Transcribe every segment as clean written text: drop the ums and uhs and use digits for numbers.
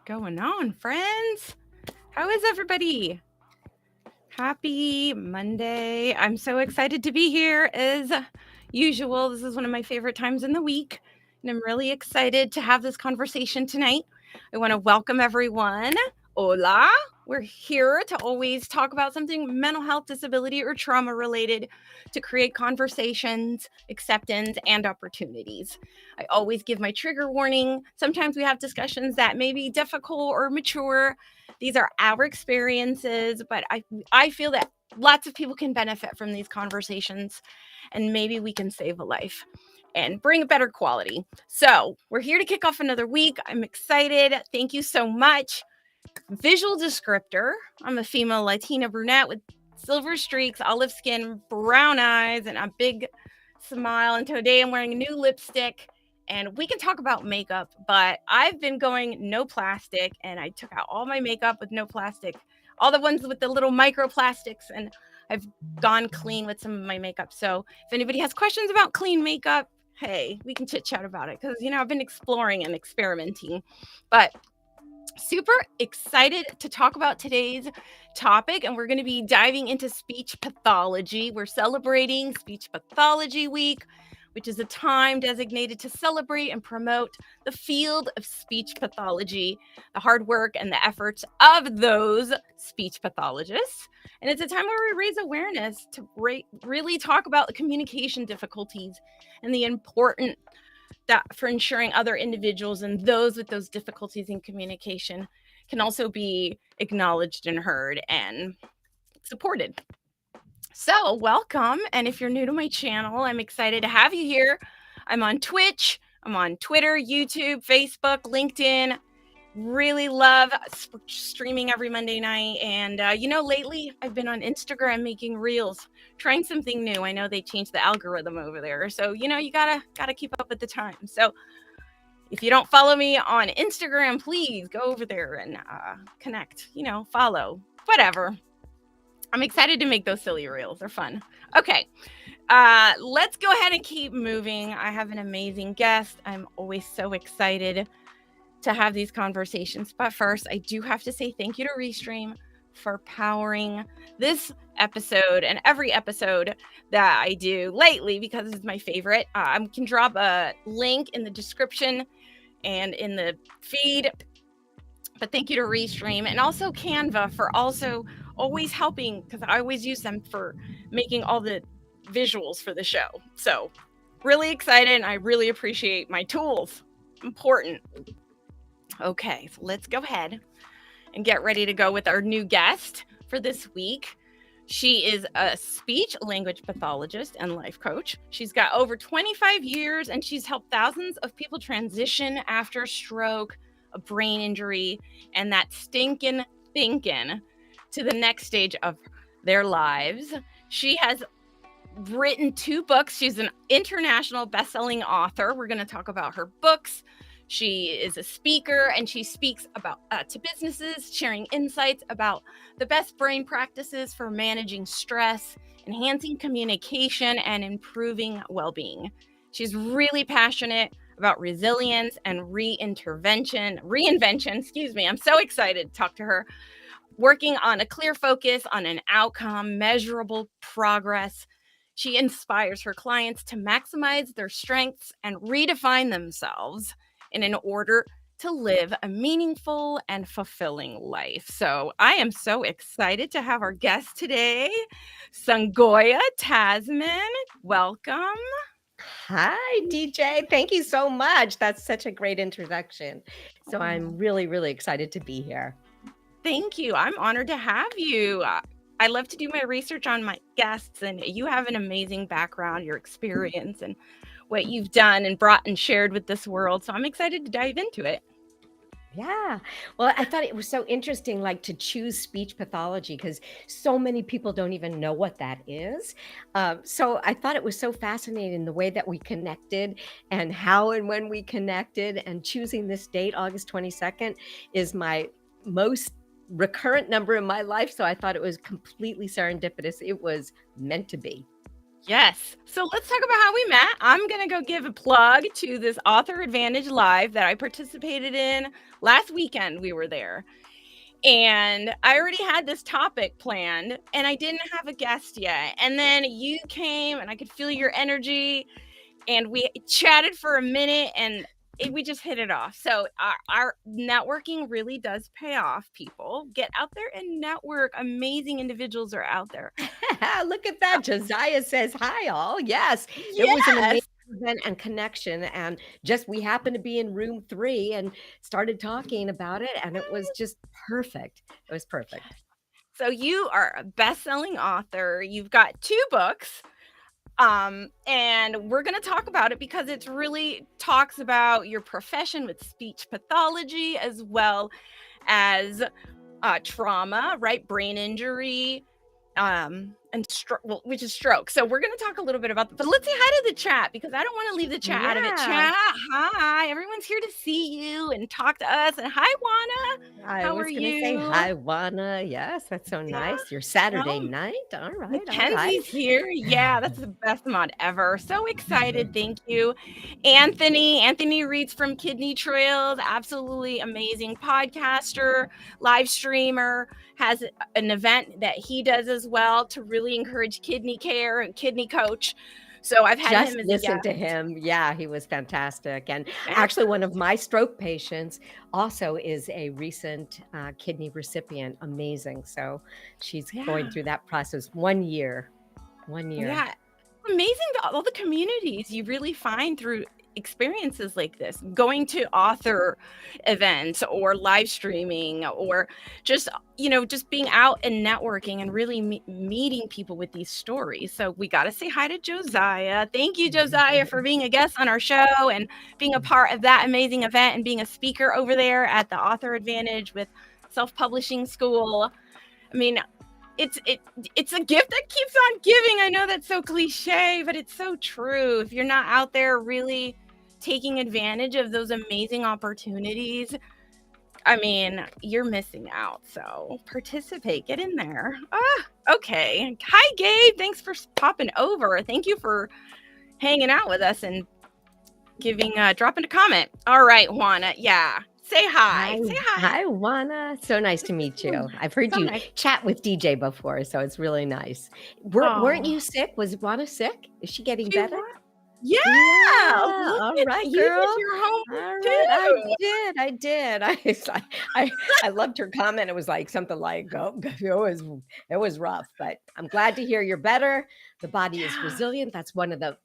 going on, friends? How is everybody? Happy Monday. I'm so excited to be here as usual. This is one of my favorite times in the week, and I'm really excited to have this conversation tonight. I want to welcome everyone. Hola. We're here to always talk about something mental health, disability, or trauma related to create conversations, acceptance, and opportunities. I always give my trigger warning. Sometimes we have discussions that may be difficult or mature. These are our experiences, but I feel that lots of people can benefit from these conversations, and maybe we can save a life and bring a better quality. So we're here to kick off another week. I'm excited. Thank you so much. Visual descriptor. I'm a female Latina brunette with silver streaks, olive skin, brown eyes, and a big smile. And today I'm wearing a new lipstick. And we can talk about makeup, but I've been going no plastic, and I took out all my makeup with no plastic, all the ones with the little microplastics, and I've gone clean with some of my makeup. So if anybody has questions about clean makeup, hey, we can chit chat about it because, I've been exploring and experimenting. But super excited to talk about today's topic, and we're going to be diving into speech pathology. We're celebrating Speech Pathology Week, which is a time designated to celebrate and promote the field of speech pathology, the hard work and the efforts of those speech pathologists. And it's a time where we raise awareness to really talk about the communication difficulties and the important that for ensuring other individuals and those with those difficulties in communication can also be acknowledged and heard and supported. So welcome. And if you're new to my channel, I'm excited to have you here. I'm on Twitch, I'm on Twitter, YouTube, Facebook, LinkedIn. Really love streaming every Monday night. And, lately I've been on Instagram making reels, trying something new. I know they changed the algorithm over there. So, you gotta keep up with the times. So if you don't follow me on Instagram, please go over there and connect, follow, whatever. I'm excited to make those silly reels. They're fun. Okay. Let's go ahead and keep moving. I have an amazing guest. I'm always so excited to have these conversations. But first, I do have to say thank you to Restream for powering this episode and every episode that I do lately because it's my favorite. I can drop a link in the description and in the feed. But thank you to Restream and also Canva for also always helping, because I always use them for making all the visuals for the show. So really excited, and I really appreciate my tools. Important. Okay, so let's go ahead and get ready to go with our new guest for this week. She is a speech language pathologist and life coach. She's got over 25 years, and she's helped thousands of people transition after a stroke, a brain injury, and that stinkin thinkin to the next stage of their lives. She has written 2 books. She's an international best-selling author. We're going to talk about her books. She is a speaker, and she speaks about to businesses, sharing insights about the best brain practices for managing stress, enhancing communication, and improving well-being. She's really passionate about resilience and reinvention. I'm so excited to talk to her. Working on a clear focus on an outcome, measurable progress. She inspires her clients to maximize their strengths and redefine themselves in order to live a meaningful and fulfilling life. So I am so excited to have our guest today, Tsgoyna Tanzman. Welcome. Hi, DJ. Thank you so much. That's such a great introduction. So I'm really, really excited to be here. Thank you. I'm honored to have you. I love to do my research on my guests, and you have an amazing background, your experience, and what you've done and brought and shared with this world. So I'm excited to dive into it. Yeah. Well, I thought it was so interesting, to choose speech pathology, because so many people don't even know what that is. So I thought it was so fascinating the way that we connected and how and when we connected, and choosing this date, August 22nd, is my most recurrent number in my life. So I thought it was completely serendipitous. It was meant to be. Yes. So let's talk about how we met. I'm going to go give a plug to this Author Advantage Live that I participated in last weekend. We were there. And I already had this topic planned and I didn't have a guest yet. And then you came and I could feel your energy and we chatted for a minute and we just hit it off. So our networking really does pay off. People get out there and network. Amazing individuals are out there. Look at that. Josiah says, hi, all. Yes, it was an amazing Yes. event and connection. And just we happened to be in room 3 and started talking about it. And it was just perfect. It was perfect. So you are a best-selling author. You've got 2 books. And we're going to talk about it because it really talks about your profession with speech pathology as well as trauma, right? Brain injury, and well, which is stroke. So we're going to talk a little bit about that. But let's say hi to the chat because I don't want to leave the chat out of it. Yeah. Chat, hi. Everyone's here to see you and talk to us. And hi, Juana. I How are was going to say, you? hi, Juana. Yes, that's so Yeah. nice. Your Saturday No, night. All right. All right. Mackenzie's here. Yeah, that's the best mod ever. So excited. Thank you. Anthony reads from Kidney Trails. Absolutely amazing podcaster, live streamer, has an event that he does as well to really encourage kidney care and kidney coach. So I've had Just him as a listen guest. to him. Yeah, he was fantastic. And actually, Fantastic. one of my stroke patients also is a recent kidney recipient. Amazing. So she's going Yeah. through that process 1 year. 1 year. Yeah. Amazing all the communities you really find through experiences like this, going to author events or live streaming or just just being out and networking and really meeting people with these stories. So we got to say hi to Josiah. Thank you, Josiah, for being a guest on our show and being a part of that amazing event and being a speaker over there at the Author Advantage with Self-Publishing School. I mean, it's a gift that keeps on giving. I know that's so cliche, but it's so true. If you're not out there really taking advantage of those amazing opportunities, I mean, you're missing out. So participate, get in there. Okay. Hi, Gabe. Thanks for popping over. Thank you for hanging out with us and dropping a comment. All right, Juana. Yeah. Say hi. Hi, Say hi. hi, Juana. So nice to meet you. I've heard So you nice. chat with DJ before, so it's really nice. Weren't Oh, you sick? Was Juana sick? Is she getting she better? wa- yeah. Yeah, Look all at right, you did girl. your homework All right, I too. did, I did. I loved her comment. It was like something like, "Oh, it was rough," but I'm glad to hear you're better. The body is Yeah. resilient. That's one of the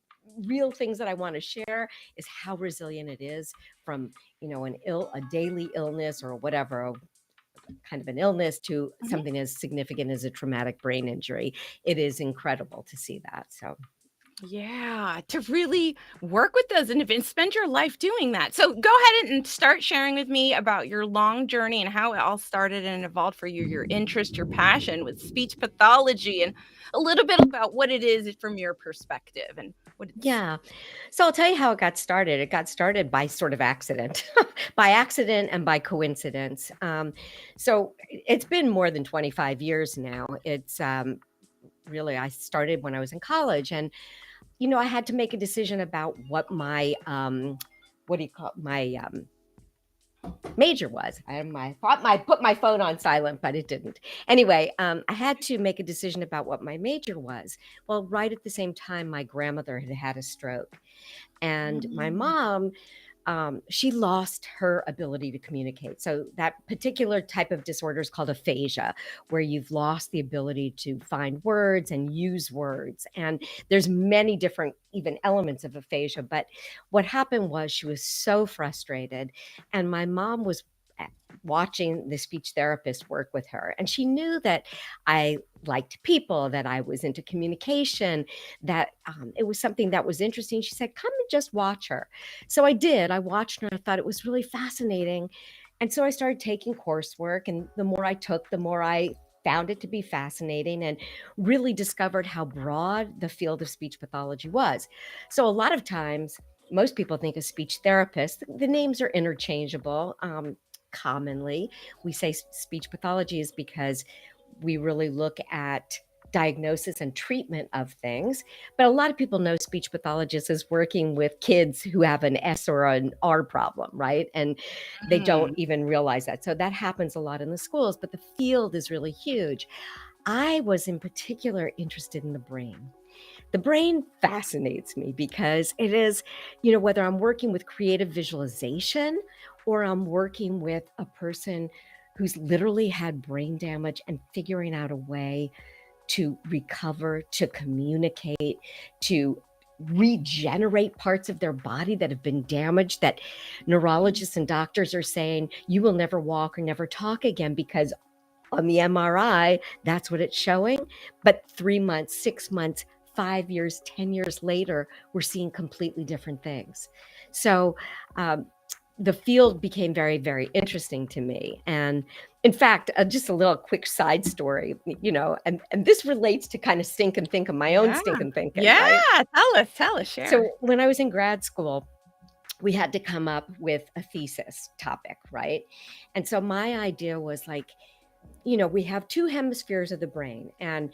real things that I want to share is how resilient it is from, a daily illness or whatever, kind of an illness to Mhm. something as significant as a traumatic brain injury. It is incredible to see that. So, Yeah, to really work with those and spend your life doing that. So go ahead and start sharing with me about your long journey and how it all started and evolved for you, your interest, your passion with speech pathology, and a little bit about what it is from your perspective and what it's. yeah. So I'll tell you how it got started. It got started by sort of accident, by accident and by coincidence. So it's been more than 25 years now. It's really, I started when I was in college, and I had to make a decision about what my what do you call my major was. I thought I put my phone on silent, but it didn't. Anyway, I had to make a decision about what my major was. Well, right at the same time, my grandmother had had a stroke, and my Mm. mom, she lost her ability to communicate. So that particular type of disorder is called aphasia, where you've lost the ability to find words and use words. And there's many different even elements of aphasia. But what happened was she was so frustrated, and my mom was watching the speech therapist work with her, and she knew that I liked people, that I was into communication, that it was something that was interesting. She said, come and just watch her. So I did. I watched her. I thought it was really fascinating. And so I started taking coursework. And the more I took, the more I found it to be fascinating and really discovered how broad the field of speech pathology was. So a lot of times, most people think of speech therapists. The names are interchangeable. Commonly, we say speech pathology is because we really look at diagnosis and treatment of things. But a lot of people know speech pathologists is working with kids who have an S or an R problem, right? And they don't Mm. even realize that. So that happens a lot in the schools, but the field is really huge. I was in particular interested in the brain. The brain fascinates me because it is, whether I'm working with creative visualization or I'm working with a person who's literally had brain damage and figuring out a way to recover, to communicate, to regenerate parts of their body that have been damaged, that neurologists and doctors are saying you will never walk or never talk again because on the MRI, that's what it's showing. But 3 months, 6 months, 5 years, 10 years later, we're seeing completely different things. So the field became very, very interesting to me. And in fact, just a little quick side story, and this relates to kind of stinkin thinkin, my own Yeah. stinkin thinkin, Yeah. right? Tell us, share. So when I was in grad school, we had to come up with a thesis topic, right? And so my idea was like, we have two hemispheres of the brain, and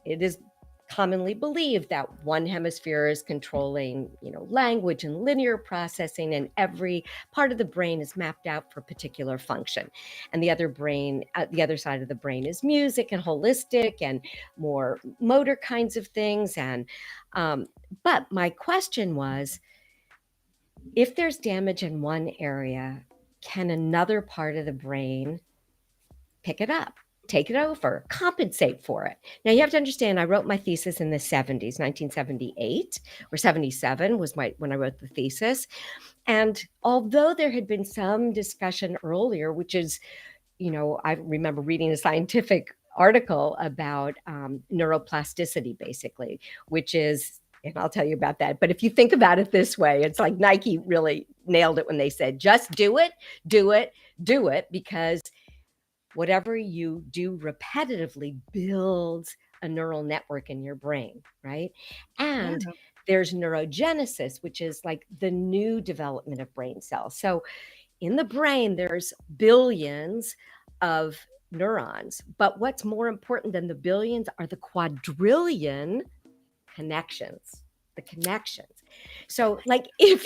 it is commonly believed that one hemisphere is controlling, language and linear processing, and every part of the brain is mapped out for a particular function. And the other side of the brain is music and holistic and more motor kinds of things. And but my question was, if there's damage in one area, can another part of the brain pick it up, take it over, compensate for it? Now, you have to understand, I wrote my thesis in the 70s, 1978 or 77 was when I wrote the thesis. And although there had been some discussion earlier, which is, I remember reading a scientific article about neuroplasticity, basically, which is, and I'll tell you about that. But if you think about it this way, it's like Nike really nailed it when they said, just do it, do it, do it, because whatever you do repetitively builds a neural network in your brain, right? And Yeah. there's neurogenesis, which is like the new development of brain cells. So in the brain, there's billions of neurons. But what's more important than the billions are the quadrillion connections, the connections. So, like, if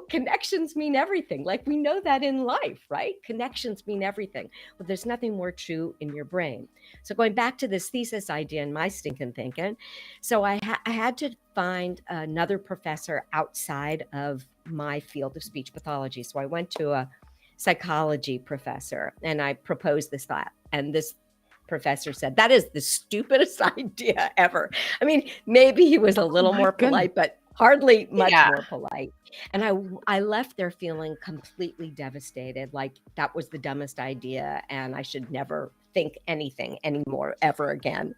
connections mean everything. Like, we know that in life, right? Connections mean everything. But there's nothing more true in your brain. So, going back to this thesis idea and my stinking thinking, so I had to find another professor outside of my field of speech pathology. So I went to a psychology professor and I proposed this thought. And this professor said, that is the stupidest idea ever. I mean, maybe he was a little my more goodness. polite, but hardly much Yeah. more polite. And I left there feeling completely devastated, like that was the dumbest idea and I should never think anything anymore ever again.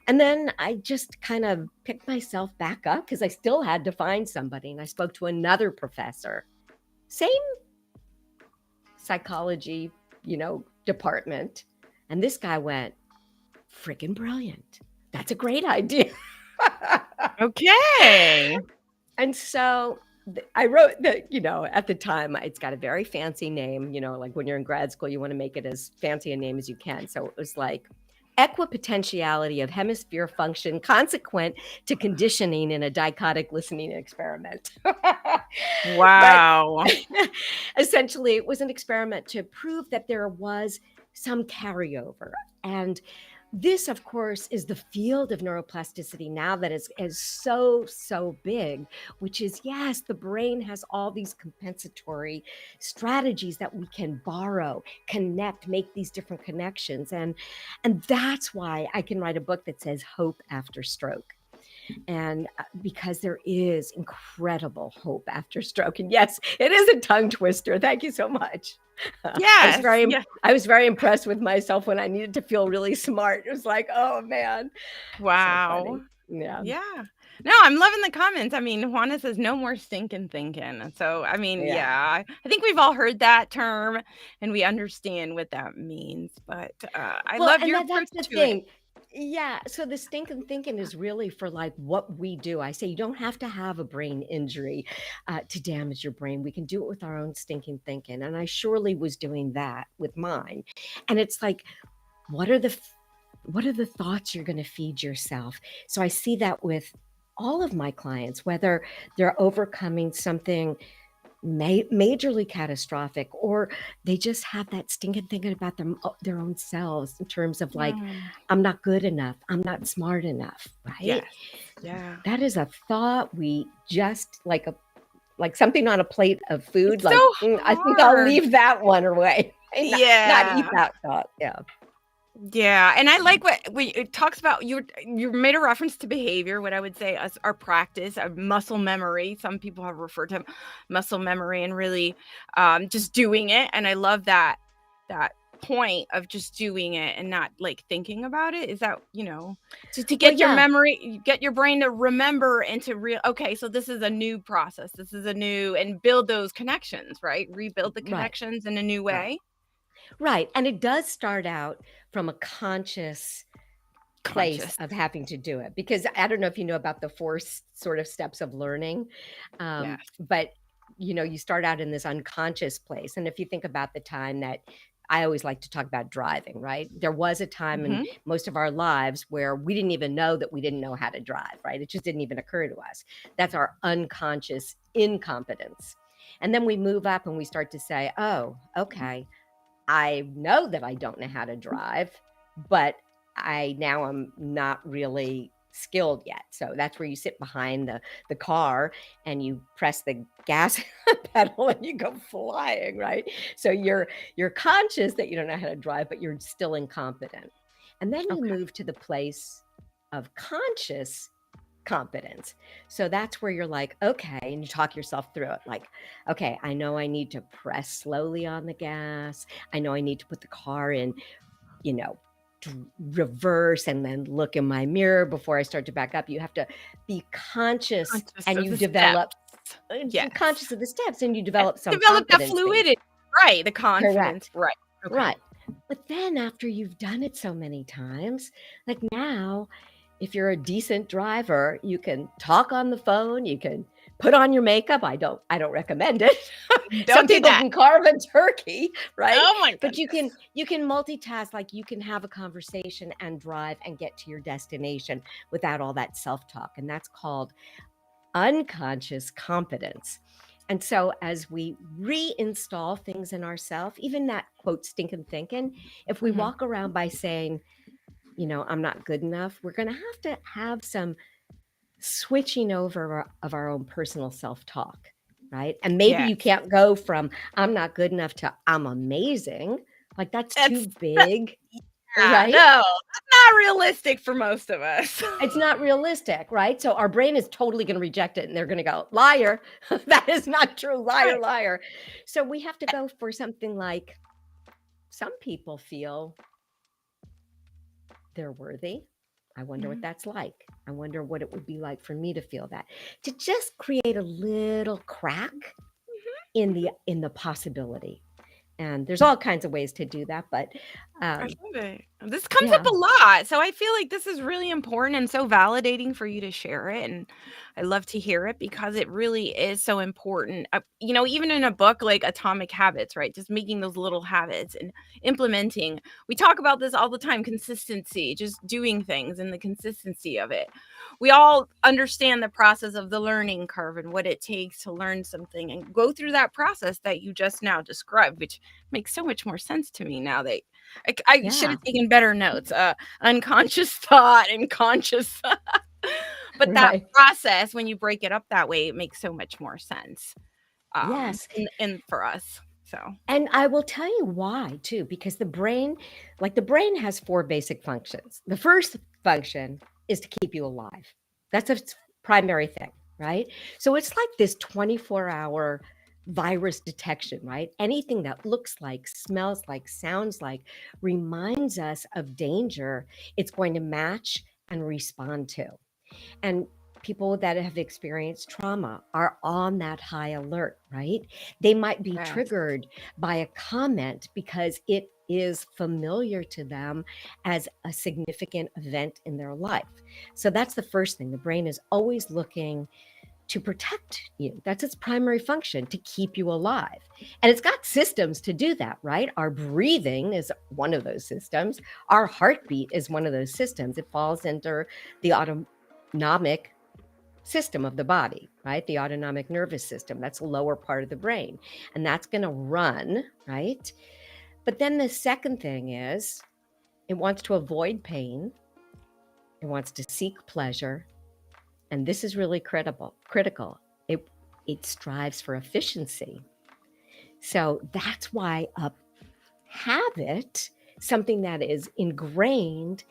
And then I just kind of picked myself back up because I still had to find somebody. And I spoke to another professor, same psychology, department. And this guy went, freaking brilliant. That's a great idea. Okay. And so I wrote that, at the time, it's got a very fancy name, like when you're in grad school, you want to make it as fancy a name as you can. So it was like equipotentiality of hemisphere function consequent to conditioning in a dichotic listening experiment. Wow. But essentially, it was an experiment to prove that there was some carryover. And this, of course, is the field of neuroplasticity now that is so, so big, which is, yes, the brain has all these compensatory strategies that we can borrow, connect, make these different connections. And that's why I can write a book that says Hope After Stroke. And because there is incredible hope after stroke. And yes, it is a tongue twister. Thank you so much. Yes. I was very impressed with myself when I needed to feel really smart. It was like, oh man. Wow. So funny. Yeah. No, I'm loving the comments. I mean, Juana says no more stinking thinking. So, I mean, yeah, I think we've all heard that term and we understand what that means. But I love your approach that's the to it. thing. Yeah. So the stinking thinking is really for like what we do. I say you don't have to have a brain injury to damage your brain. We can do it with our own stinking thinking. And I surely was doing that with mine. And it's like, what are the what are the thoughts you're going to feed yourself? So I see that with all of my clients, whether they're overcoming something majorly catastrophic, or they just have that stinking thinking about their own selves in terms of like, Mm, I'm not good enough, I'm not smart enough, right? yes. Yeah. That is a thought we just like something on a plate of food, It's so like, I think I'll hard. leave that one away. Not eat Yeah. that thought. Yeah. Yeah, and I like what it talks about. You made a reference to behavior. What I would say as our practice, our muscle memory. Some people have referred to muscle memory and really just doing it. And I love that point of just doing it and not like thinking about it. Is that to Well, get your yeah. memory, get your brain to remember and to real. Okay, so this is a new process. This is a new and build those connections, right? Rebuild the Right. connections in a new Right. way. Right. And it does start out from a conscious place Conscious. of having to do it, because I don't know if you know about the four sort of steps of learning, Yes. but you start out in this unconscious place. And if you think about the time that I always like to talk about driving, right? There was a time in Hmm. most of our lives where we didn't even know that we didn't know how to drive, right? It just didn't even occur to us. That's our unconscious incompetence. And then we move up and we start to say, oh, okay, I know that I don't know how to drive, but I'm not really skilled yet. So that's where you sit behind the car and you press the gas pedal and you go flying, right? So you're conscious that you don't know how to drive, but you're still incompetent. And then you Okay. move to the place of conscious competence. So that's where you're like, okay, and you talk yourself through it. Like, okay, I know I need to press slowly on the gas. I know I need to put the car in, you know, reverse and then look in my mirror before I start to back up. You have to be conscious Conscious and of you the steps. develop Yes. conscious of the steps and you And develop some develop that competency. fluidity, right, the confidence, Correct. right. Okay. Right. But then after you've done it so many times, like now, if you're a decent driver, you can talk on the phone, you can put on your makeup. I don't recommend it. Some Don't do people that. can carve a turkey, right? Oh my But you can goodness. you can multitask, like you can have a conversation and drive and get to your destination without all that self-talk. And that's called unconscious competence. And so, as we reinstall things in ourselves, even that quote, stinkin' thinking, if we Mhm. walk around by saying, I'm not good enough, we're going to have some switching over of our own personal self talk, right? And maybe you Yes. can't go from I'm not good enough to I'm amazing. Like that's It's too big, yeah, right? no, that's not realistic for most of us. It's not realistic, right? So our brain is totally going to reject it and they're going to go, liar. That is not true. Liar, Right. liar. So we have to go for something like some people feel they're worthy. I wonder what Mhm. that's like. I wonder what it would be like for me to feel that. To just create a little crack in the possibility. And there's all kinds of ways to do that, but I um love it. This comes up yeah. a lot, so I feel like this is really important and so validating for you to share it, and I love to hear it because it really is so important. Even in a book like Atomic Habits, right? Just making those little habits and implementing. We talk about this all the time, consistency, just doing things and the consistency of it. We all understand the process of the learning curve and what it takes to learn something and go through that process that you just now described, which makes so much more sense to me now that I should Yeah. have taken better notes. Unconscious thought and conscious, but that Right. process, when you break it up that way, it makes so much more sense. Yes. And for us, so And I will tell you why too, because the brain has four basic functions. The first function is to keep you alive. That's a primary thing, right? So it's like this 24-hour virus detection, right? Anything that looks like, smells like, sounds like, reminds us of danger, it's going to match and respond to. And people that have experienced trauma are on that high alert, right? They might be yes. triggered by a comment because it is familiar to them as a significant event in their life. So that's the first thing. The brain is always looking to protect you. That's its primary function, to keep you alive. And it's got systems to do that, right? Our breathing is one of those systems. Our heartbeat is one of those systems. It falls under the autonomic system of the body, right? The autonomic nervous system. That's the lower part of the brain. And that's going to run, right? But then the second thing is it wants to avoid pain. It wants to seek pleasure. And this is really critical. It strives for efficiency. So that's why a habit, something that is ingrained,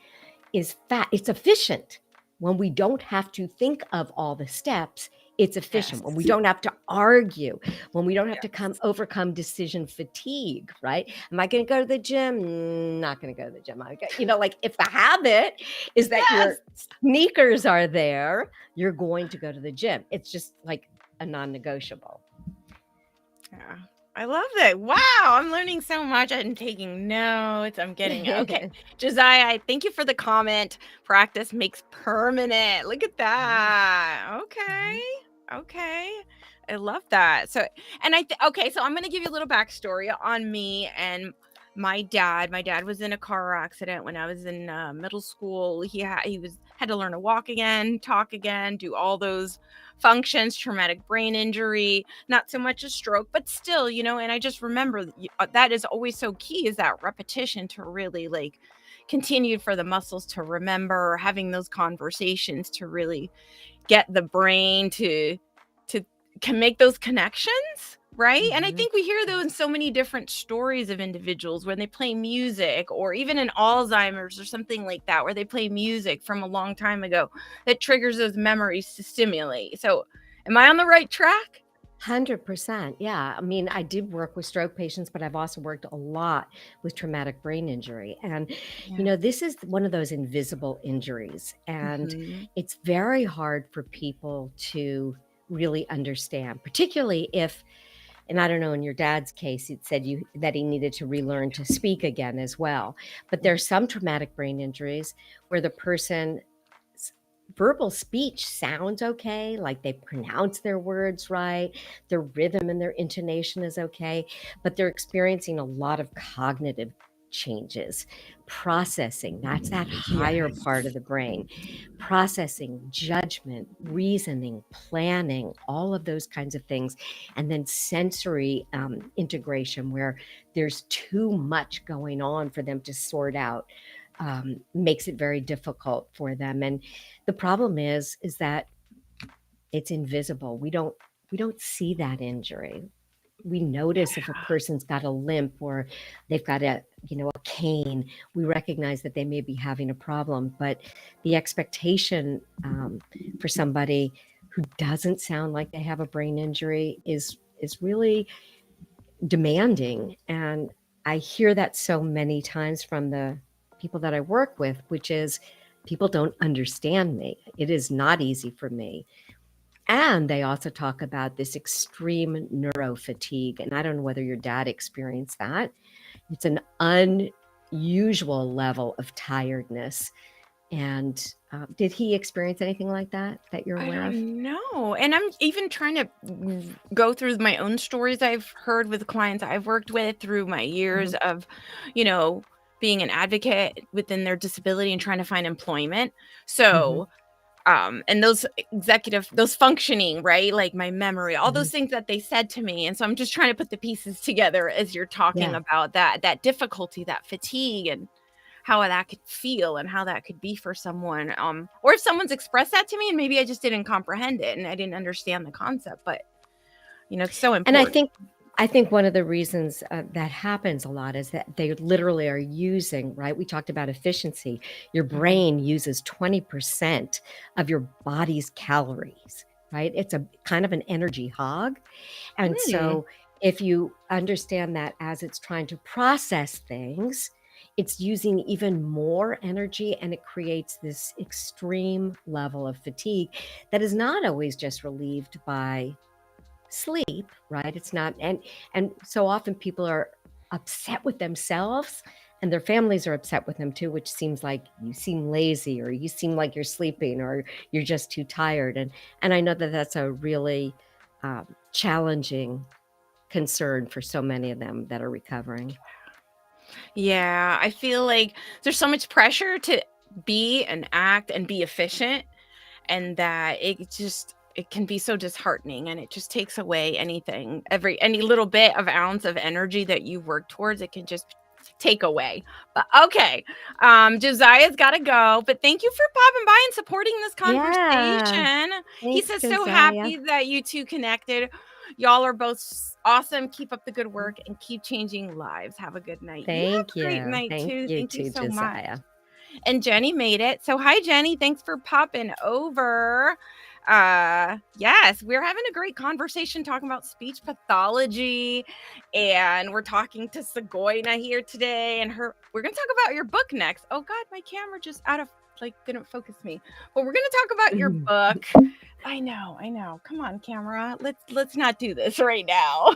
is it's efficient. When we don't have to think of all the steps, it's efficient. Yes. When we don't have to argue, when we don't have to overcome decision fatigue, right? Am I going to go to the gym? Not going to go to the gym. Like if the habit is that your sneakers are there, you're going to go to the gym. It's just like a non-negotiable. Yeah. I love that. Wow, I'm learning so much. I'm taking notes. I'm getting okay. Josiah, thank you for the comment. Practice makes permanent. Look at that. Okay. Okay. I love that. So, and okay, so I'm going to give you a little backstory on me and my dad. My dad was in a car accident when I was in middle school. He had to learn to walk again, talk again, do all those functions, traumatic brain injury, not so much a stroke, but still, and I just remember that is always so key, is that repetition to really like continue for the muscles to remember, having those conversations to really get the brain to can make those connections, right? And I think we hear those in so many different stories of individuals when they play music, or even in Alzheimer's or something like that, where they play music from a long time ago that triggers those memories to stimulate. So am I on the right track? 100%. Yeah. I mean, I did work with stroke patients, but I've also worked a lot with traumatic brain injury. And, this is one of those invisible injuries. And it's very hard for people to really understand, particularly if, and I don't know, in your dad's case, it said that he needed to relearn to speak again as well. But there's some traumatic brain injuries where the person verbal speech sounds okay, like they pronounce their words right, their rhythm and their intonation is okay, but they're experiencing a lot of cognitive changes, processing. That's that higher part of the brain. Processing, judgment, reasoning, planning, all of those kinds of things. And then sensory integration, where there's too much going on for them to sort out. Makes it very difficult for them. And the problem is that it's invisible. We don't see that injury. We notice if a person's got a limp or they've got a cane. We recognize that they may be having a problem, but the expectation for somebody who doesn't sound like they have a brain injury is really demanding. And I hear that so many times from the people that I work with, which is people don't understand me. It is not easy for me. And they also talk about this extreme neurofatigue. And I don't know whether your dad experienced that. It's an unusual level of tiredness. And did he experience anything like that you're aware of? No. And I'm even trying to go through my own stories I've heard with clients I've worked with through my years of, being an advocate within their disability and trying to find employment. So, and those functioning, right? Like my memory, all those things that they said to me. And so I'm just trying to put the pieces together as you're talking about that difficulty, that fatigue, and how that could feel and how that could be for someone. Or if someone's expressed that to me and maybe I just didn't comprehend it and I didn't understand the concept, but it's so important. And I think one of the reasons that happens a lot is that they literally are using, right? We talked about efficiency. Your brain uses 20% of your body's calories, right? It's a kind of an energy hog. And so if you understand that as it's trying to process things, it's using even more energy, and it creates this extreme level of fatigue that is not always just relieved by sleep, right? It's not, and so often people are upset with themselves and their families are upset with them too, which seems like you seem lazy, or you seem like you're sleeping, or you're just too tired. And I know that that's a really challenging concern for so many of them that are recovering. Yeah, I feel like there's so much pressure to be and act and be efficient, and that it can be so disheartening, and it just takes away any little bit of ounce of energy that you work towards. It can just take away. But okay, Josiah's got to go, but thank you for popping by and supporting this Yeah. conversation. He Thanks, says so Josiah. happy that you two connected. Y'all are both awesome. Keep up the good work and keep changing lives. Have a good night. You have Thank a great you. night Thank too. you Thank you too, so much. Josiah. And Jenny made it. So hi Jenny, thanks for popping over. Yes, we're having a great conversation talking about speech pathology, and we're talking to Tsgoyna here today, and we're gonna talk about your book next. Oh god, my camera just didn't focus me. But we're gonna talk about your book. I know. Come on, camera. Let's not do this right now.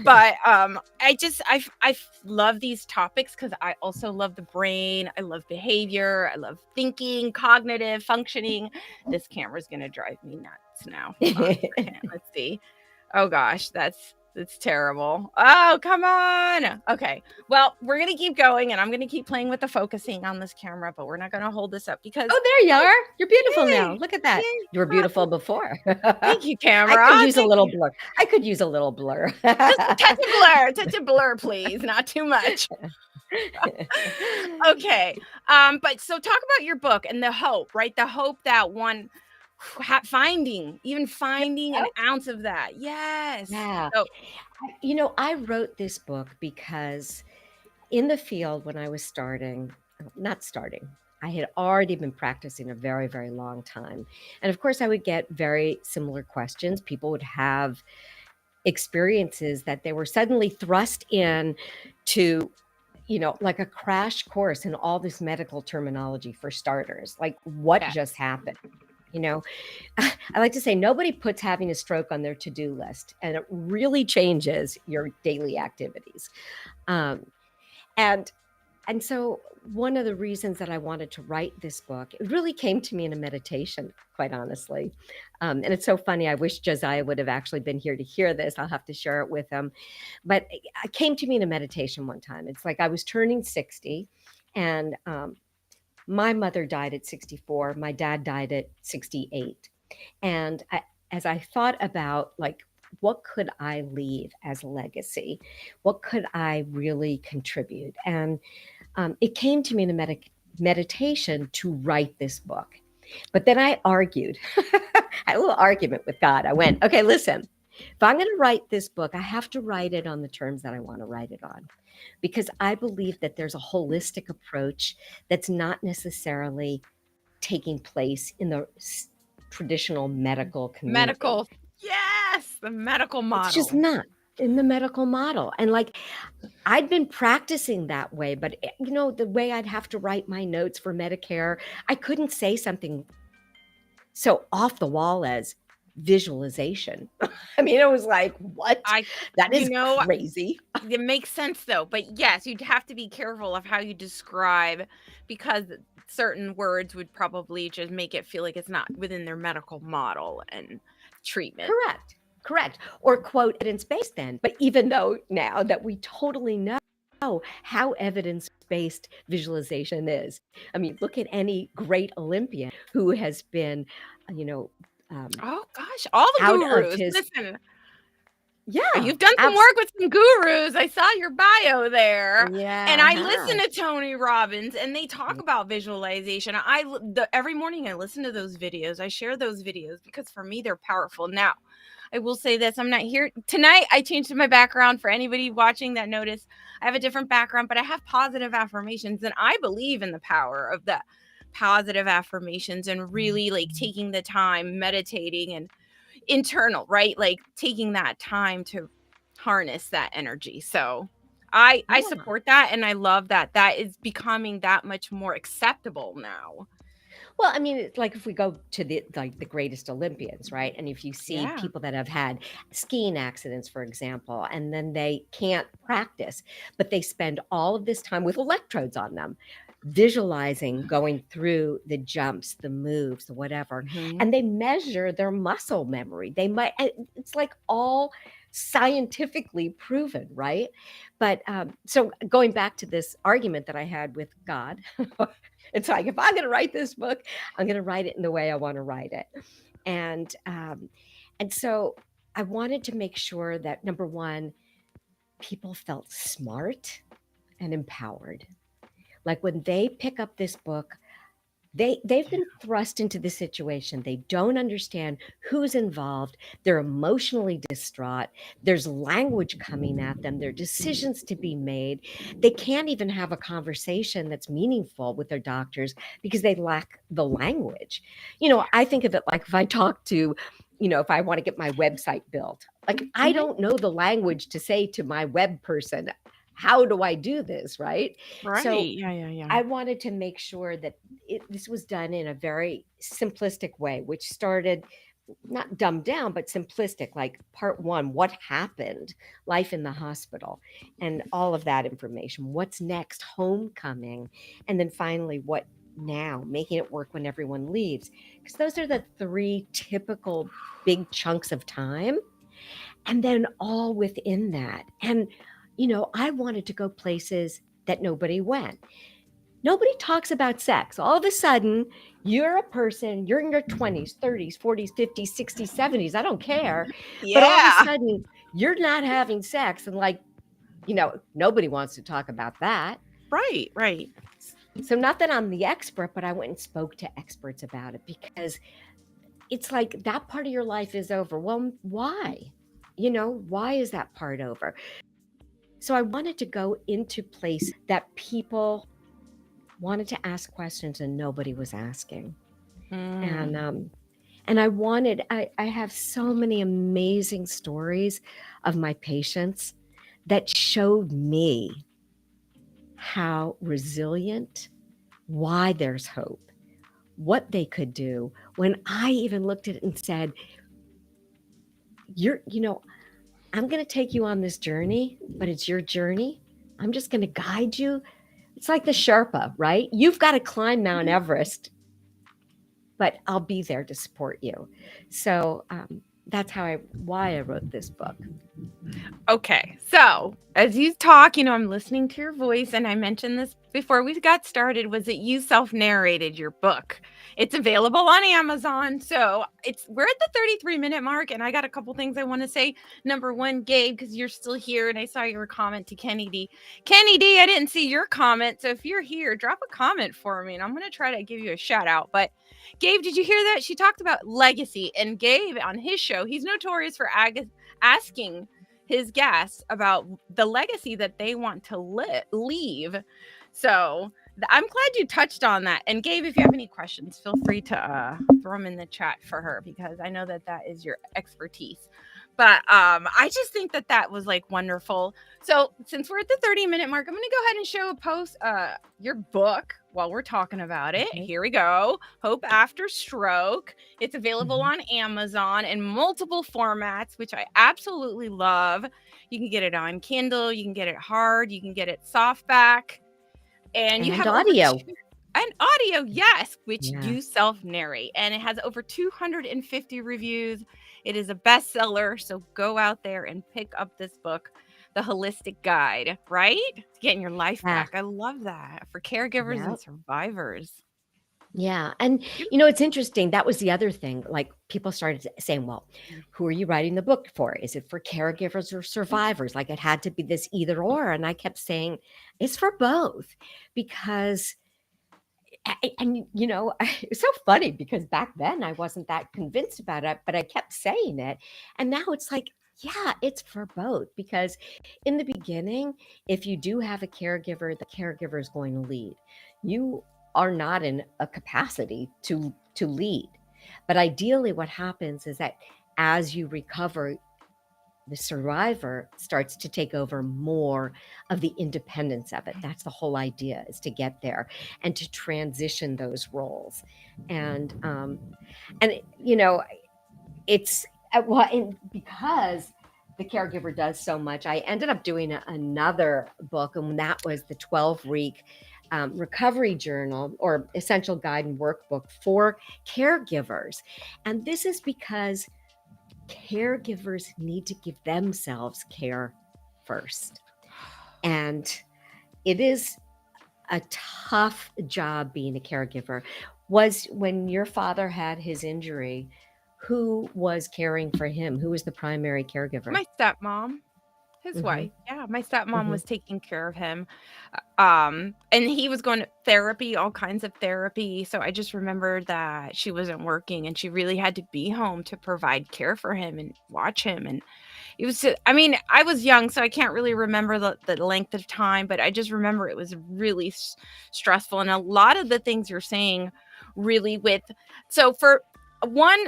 But I love these topics because I also love the brain. I love behavior. I love thinking, cognitive functioning. This camera's gonna drive me nuts now. Hold on a second. Let's see. Oh gosh, that's terrible. Oh, come on. Okay. Well, we're going to keep going, and I'm going to keep playing with the focusing on this camera, but we're not going to hold this up because Oh, there you are. You're beautiful yay, now. Look at that. yay. You were beautiful before. Thank you, I camera. could use a Thank little you. blur. I could use a little blur. Touch a blur, please. Not too much. Okay. But so talk about your book and the hope, right? The hope that one finding an ounce of that. Yes. Yeah. So, I wrote this book because in the field when I was not starting, I had already been practicing a very, very long time. And of course, I would get very similar questions. People would have experiences that they were suddenly thrust in to, like a crash course in all this medical terminology for starters. Like, what yes. just happened? I like to say nobody puts having a stroke on their to-do list, and it really changes your daily activities. And so one of the reasons that I wanted to write this book, it really came to me in a meditation, quite honestly. And it's so funny. I wish Josiah would have actually been here to hear this. I'll have to share it with him. But it came to me in a meditation one time. It's like I was turning 60, and my mother died at 64. My dad died at 68. And as I thought about, like, what could I leave as a legacy? What could I really contribute? And it came to me in a meditation to write this book. But then I argued. I had a little argument with God. I went, okay, listen, if I'm going to write this book, I have to write it on the terms that I want to write it on, because I believe that there's a holistic approach that's not necessarily taking place in the traditional medical community. Yes, the medical model. It's just not in the medical model. And like, I'd been practicing that way, but the way I'd have to write my notes for Medicare, I couldn't say something so off the wall as visualization. I mean, it was like, what? That is crazy. It makes sense though. But yes, you'd have to be careful of how you describe, because certain words would probably just make it feel like it's not within their medical model and treatment. Correct. Or quote evidence-based then. But even though now that we totally know how evidence-based visualization is. I mean, look at any great Olympian who has been, oh gosh, all the gurus. Listen. Yeah. You've done some work with some gurus. I saw your bio there. Yeah. And I listen to Tony Robbins, and they talk about visualization. Every morning I listen to those videos. I share those videos because for me, they're powerful. Now, I will say this. I'm not here tonight. I changed my background for anybody watching that notice. I have a different background, but I have positive affirmations, and I believe in the power of the positive affirmations and really like taking the time, meditating and internal, right? Like taking that time to harness that energy. So I support that, and I love that is becoming that much more acceptable now. Well, I mean, it's like if we go to the greatest Olympians, right? And if you see Yeah. people that have had skiing accidents, for example, and then they can't practice, but they spend all of this time with electrodes on them, visualizing going through the jumps, the moves, the whatever, Mhm. and they measure their muscle memory. They might, it's like all scientifically proven, right? But so going back to this argument that I had with God, it's like, if I'm going to write this book, I'm going to write it in the way I want to write it. And so I wanted to make sure that, number one, people felt smart and empowered. Like when they pick up this book, they've been thrust into this situation. They don't understand who's involved. They're emotionally distraught. There's language coming at them. There are decisions to be made. They can't even have a conversation that's meaningful with their doctors because they lack the language. I think of it like if I talk to, if I want to get my website built, like I Mhm. don't know the language to say to my web person, how do I do this, right? So Right. Yeah, yeah, yeah. I wanted to make sure that this was done in a very simplistic way, which started not dumbed down, but simplistic, like part one, what happened, life in the hospital, and all of that information. What's next, homecoming. And then finally, what now, making it work when everyone leaves. Because those are the three typical big chunks of time. And then all within that. And, I wanted to go places that nobody went. Nobody talks about sex. All of a sudden, you're a person, you're in your 20s, 30s, 40s, 50s, 60s, 70s, I don't care. But all of a Yeah. sudden, you're not having sex. And nobody wants to talk about that. Right, right. So, not that I'm the expert, but I went and spoke to experts about it because it's like that part of your life is over. Well, why? Why is that part over? So, I wanted to go into place that people wanted to ask questions and nobody was asking. And Mm. I have so many amazing stories of my patients that showed me how resilient, why there's hope, what they could do. When I even looked at it and said, I'm going to take you on this journey, but it's your journey. I'm just going to guide you. It's like the Sherpa, right? You've got to climb Mount Everest, but I'll be there to support you. So that's why I wrote this book. Okay, so as you talk, I'm listening to your voice, and I mentioned this before we got started, was that you self-narrated your book. It's available on Amazon, so we're at the 33-minute mark, and I got a couple things I want to say. Number one, Gabe, because you're still here, and I saw your comment to Kenny D. Kenny D, I didn't see your comment, so if you're here, drop a comment for me, and I'm going to try to give you a shout out. But Gabe, did you hear that? She talked about legacy, and Gabe on his show, he's notorious for asking his guests about the legacy that they want to leave. So I'm glad you touched on that. And Gabe, if you have any questions, feel free to throw them in the chat for her because I know that is your expertise. But I just think that was like wonderful. So since we're at the 30-minute mark, I'm going to go ahead and show a post your book while we're talking about it. Okay. Here we go. Hope After Stroke. It's available on Amazon in multiple formats, which I absolutely love. You can get it on Kindle, you can get it hard, you can get it softback, and you have audio. and audio, yes, which Yeah. do self-narrate, and it has over 250 reviews. It is a bestseller, so go out there and pick up this book, The Holistic Guide, right? To getting your life Yeah. back. I love that for caregivers and Yep. survivors. Yeah. And, it's interesting. That was the other thing. Like people started saying, well, who are you writing the book for? Is it for caregivers or survivors? Like it had to be this either or. And I kept saying, it's for both because it's so funny because back then I wasn't that convinced about it, but I kept saying it. And now it's like, yeah, it's for both because in the beginning, if you do have a caregiver, the caregiver is going to lead. You are not in a capacity to lead. But ideally what happens is that as you recover, the survivor starts to take over more of the independence of it. That's the whole idea, is to get there and to transition those roles. And you know, it's well, and because the caregiver does so much, I ended up doing another book, and that was the 12-week recovery journal or essential guide and workbook for caregivers. And this is because caregivers need to give themselves care first. And it is a tough job being a caregiver. Was when your father had his injury, who was caring for him? Who was the primary caregiver? My stepmom, his Mhm, wife. Yeah, my stepmom mhm, was taking care of him. And he was going to therapy, all kinds of therapy. So I just remember that she wasn't working and she really had to be home to provide care for him and watch him. And it was, I mean, I was young, so I can't really remember the length of time, but I just remember it was really stressful. And a lot of the things you're saying really so for one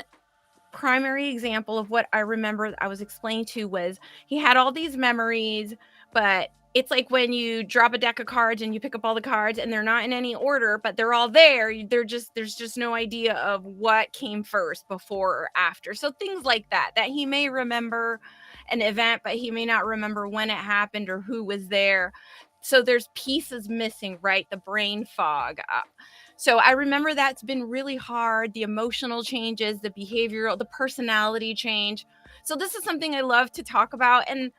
primary example of what I remember I was explained to was he had all these memories, but it's like when you drop a deck of cards and you pick up all the cards and they're not in any order, but they're all there. There's just no idea of what came first, before or after. So things like that, that he may remember an event, but he may not remember when it happened or who was there. So there's pieces missing, right? The brain fog. So I remember that's been really hard, the emotional changes, the behavioral, the personality change. So this is something I love to talk about, and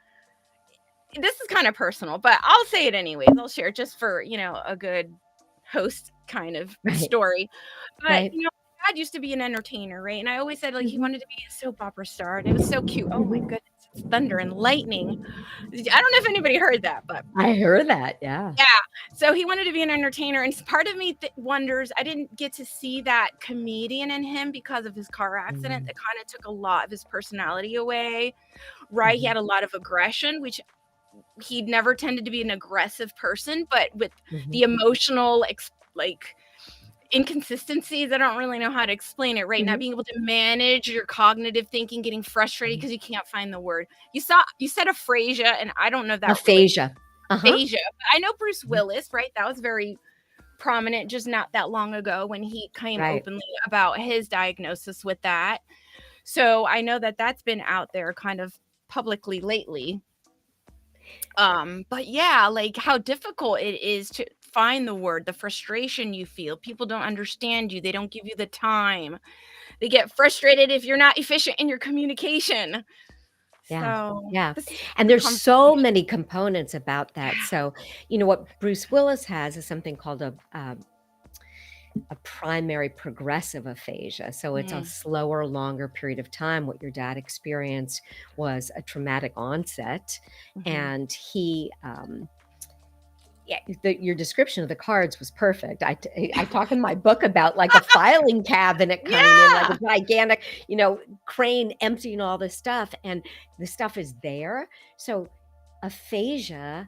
this is kind of personal, but I'll say it anyways. I'll share just for, a good host kind of right, story. But, right. my dad used to be an entertainer, right? And I always said, like, he Mhm, wanted to be a soap opera star, and it was so cute. Oh my mhm. goodness, it's thunder and lightning. I don't know if anybody heard that, but I heard that, yeah. yeah. So he wanted to be an entertainer, and part of me wonders I didn't get to see that comedian in him because of his car accident Mm, that kind of took a lot of his personality away. Right? He mhm, had a lot of aggression, which he never tended to be an aggressive person, but with mhm, the emotional like inconsistencies, I don't really know how to explain it, right? Not mhm. being able to manage your cognitive thinking, getting frustrated Mhm. because you can't find the word. You said aphasia, and I don't know that relates Aphasia. Uh-huh. aphasia. But I know Bruce Mhm. Willis, right? That was very prominent just not that long ago when he came Right. openly about his diagnosis with that. So I know that that's been out there kind of publicly lately. But yeah, like how difficult it is to find the word, the frustration you feel. People don't understand you. They don't give you the time. They get frustrated if you're not efficient in your communication. Yeah. So Yeah. this is And a there's so conversation. many components about that. So, what Bruce Willis has is something called a primary progressive aphasia. So it's a Mm, slower, longer period of time. What your dad experienced was a traumatic onset, mhm. and yeah, your description of the cards was perfect. I talk in my book about like a filing cabinet coming in, like Yeah. a gigantic, crane emptying all this stuff, and the stuff is there. So aphasia,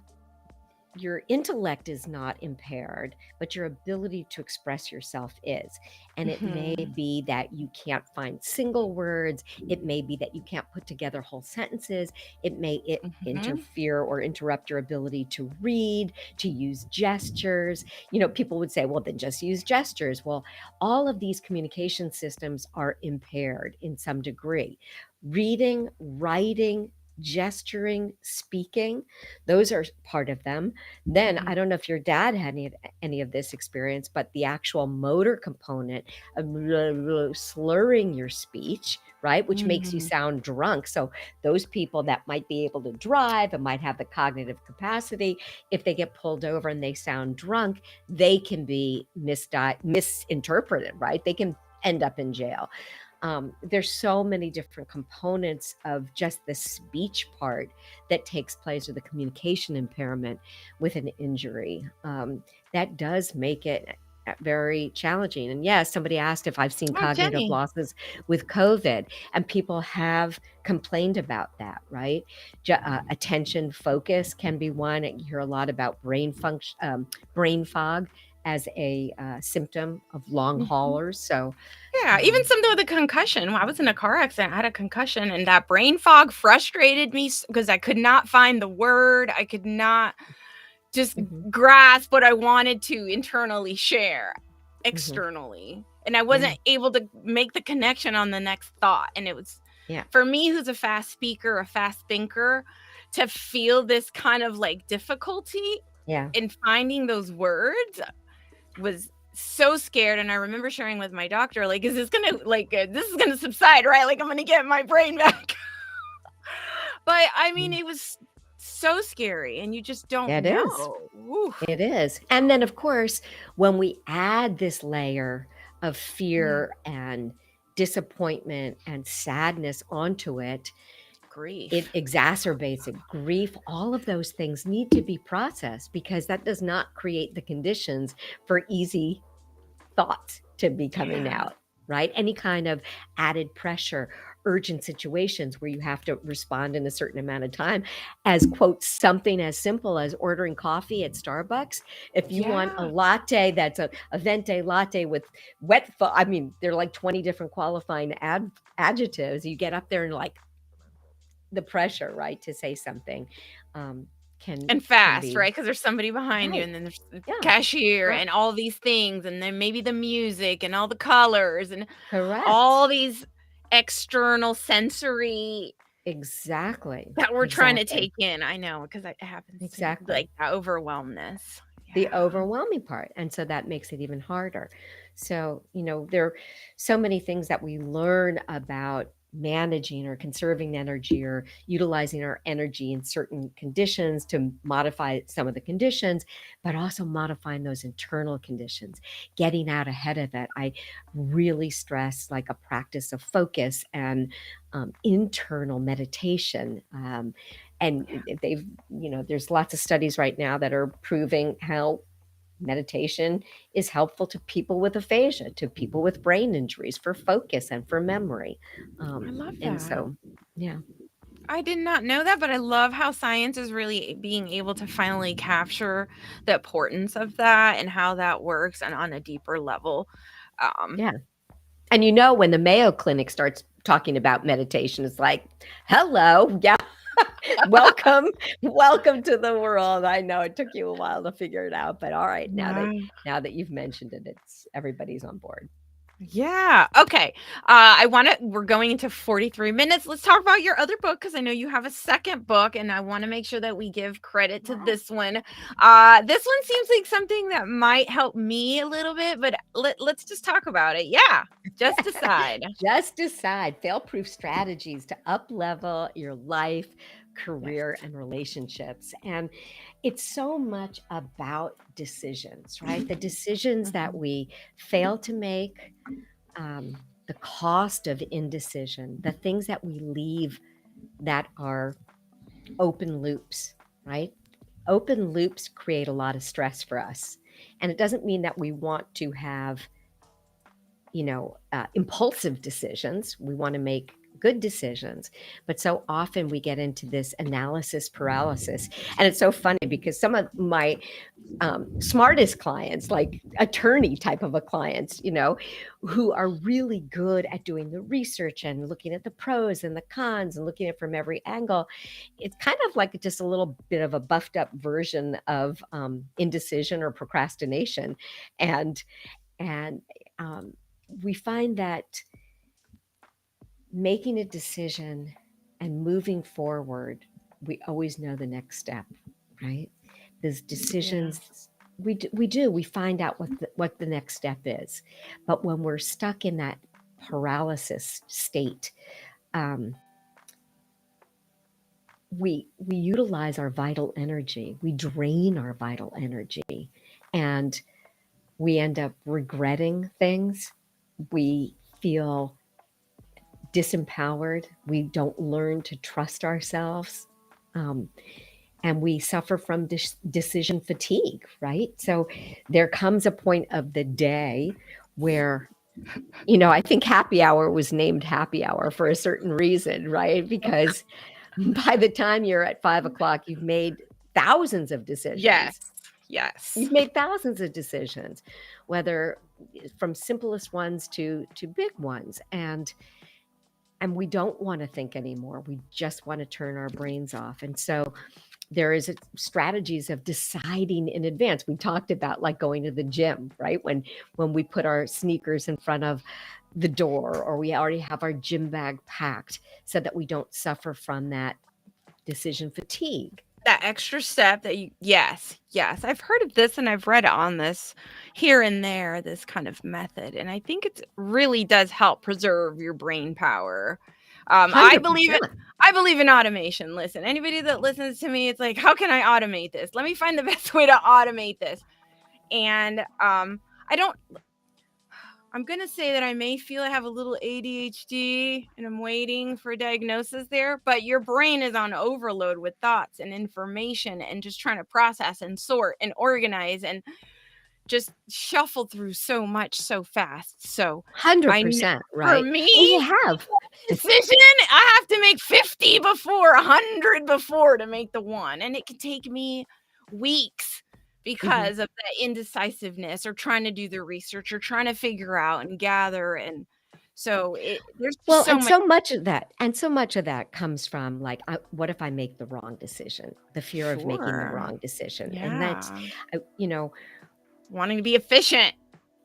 your intellect is not impaired, but your ability to express yourself is. And it may Mhm. be that you can't find single words. It may be that you can't put together whole sentences. It may Mhm. interfere or interrupt your ability to read, to use gestures. People would say, well, then just use gestures. Well, all of these communication systems are impaired in some degree. Reading, writing, gesturing, speaking, those are part of them. Then Mhm. I don't know if your dad had any of this experience, but the actual motor component of slurring your speech, right, which makes you Mhm. sound drunk. So those people that might be able to drive and might have the cognitive capacity, if they get pulled over and they sound drunk, they can be misinterpreted, right? They can end up in jail. There's so many different components of just the speech part that takes place, or the communication impairment with an injury. That does make it very challenging. And yes, somebody asked if I've seen Oh, cognitive Jenny. losses with COVID, and people have complained about that, right? Attention focus can be one. You hear a lot about brain function, brain fog as a symptom of long Mhm. haulers. So, Yeah, even something with a concussion. When I was in a car accident, I had a concussion, and that brain fog frustrated me because I could not find the word. I could not just mhm, grasp what I wanted to internally share mhm, externally. And I yeah, wasn't able to make the connection on the next thought. And it was yeah, for me, who's a fast speaker, a fast thinker, to feel this kind of like difficulty yeah, in finding those words was so scared. And I remember sharing with my doctor, like, is this gonna this is gonna subside, right? Like, I'm gonna get my brain back. But I mean, mm, it was so scary, and you just don't it is. know. Oof. It is. And then, of course, when we add this layer of Mm, fear and disappointment and sadness onto it, it grief. exacerbates it. Grief, all of those things need to be processed because that does not create the conditions for easy thoughts to be coming Yeah. out, right? Any kind of added pressure, urgent situations where you have to respond in a certain amount of time, as quote, something as simple as ordering coffee at Starbucks. If you want a Yeah. latte that's a venti latte with I mean, there are like 20 different qualifying adjectives. You get up there and like the pressure, right, to say something um, And can fast, be right? Because there's somebody behind you, right. and then there's the Yeah. cashier Right. and all these things, and then maybe the music and all the colors and Correct. all these external sensory Exactly. that we're trying to Exactly. take in. I know, because it happens to me, Exactly. like, that overwhelmness. The Yeah. overwhelming part, and so that makes it even harder. So, there are so many things that we learn about managing or conserving energy or utilizing our energy in certain conditions to modify some of the conditions, but also modifying those internal conditions, getting out ahead of it. I really stress like a practice of focus and internal meditation. And they've there's lots of studies right now that are proving how meditation is helpful to people with aphasia, to people with brain injuries, for focus and for memory. I love And that. so, yeah, I did not know that, but I love how science is really being able to finally capture the importance of that and how that works and on a deeper level. Um, yeah. And when the Mayo Clinic starts talking about meditation, it's like, hello, yeah, welcome, welcome to the world. I know it took you a while to figure it out, but all right, yeah. now that you've mentioned it, it's everybody's on board. Yeah. Okay. We're going into 43 minutes. Let's talk about your other book because I know you have a second book, and I want to make sure that we give credit to this one. This one seems like something that might help me a little bit, but let's just talk about it. Yeah. Just decide. Just decide fail-proof strategies to up-level your life, Yes. career, and relationships. And it's so much about decisions, right? The decisions that Mhm. we fail to make, the cost of indecision, the things that we leave that are open loops, right? Open loops create a lot of stress for us. And it doesn't mean that we want to have impulsive decisions. We want to make good decisions. But so often we get into this analysis paralysis. And it's so funny because some of my smartest clients, like attorney type of a clients, who are really good at doing the research and looking at the pros and the cons and looking at it from every angle, it's kind of like just a little bit of a buffed up version of indecision or procrastination. And and um, we find that making a decision and moving forward, we always know the next step, right? Those Yeah. decisions, we find out what the next step is. But when we're stuck in that paralysis state, um, we utilize our vital energy, we drain our vital energy, and we end up regretting things. We feel disempowered. We don't learn to trust ourselves. Um, and we suffer from decision fatigue, right? So there comes a point of the day where, I think happy hour was named happy hour for a certain reason, right? Because by the time you're at 5 o'clock, you've made thousands of Yes. decisions. Yes. You've made thousands of decisions, whether from simplest ones to big ones. And we don't want to think anymore. We just want to turn our brains off. And so there is strategies of deciding in advance. We talked about like going to the gym, right? When we put our sneakers in front of the door, or we already have our gym bag packed, so that we don't suffer from that decision fatigue. That extra step that yes, I've heard of this and I've read on this here and there, this kind of method. And I think it really does help preserve your brain power. I believe it. 100%. I believe in automation. Listen, anybody that listens to me, it's like, how can I automate this? Let me find the best way to automate this. And I'm going to say that I may feel I have a little ADHD and I'm waiting for a diagnosis there, but your brain is on overload with thoughts and information and just trying to process and sort and organize and just shuffle through so much so fast. So 100%, for right? me, We have. decision, I have to make 50 before, 100 before to make the one. And it can take me weeks because of the indecisiveness or trying to do the research or trying to figure out and gather. And so there's just Well, so and much. so much of that comes from like, what if I make the wrong decision? The fear of making the Sure. wrong decision. And that's, Yeah. Wanting to be efficient.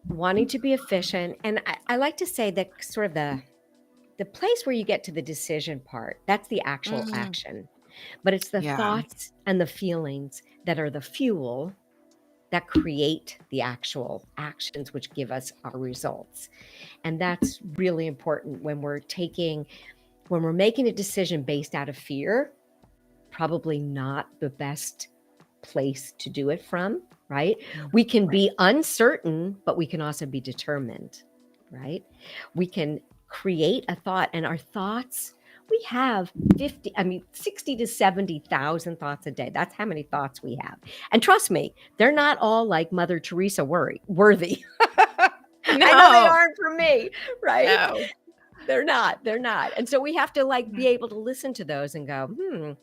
wanting to be efficient. And I like to say that sort of the place where you get to the decision part, that's the actual action. But it's the Yeah. thoughts and the feelings that are the fuel that create the actual actions, which give us our results. And that's really important when we're making a decision based out of fear. Probably not the best place to do it from, right? We can be uncertain, but we can also be determined, right? We can create a thought, and our thoughts, we have 60 to 70,000 thoughts a day. That's how many thoughts we have. And trust me, they're not all like Mother Teresa worthy. I know they aren't for me, right? No. They're not. And so we have to like be able to listen to those and go,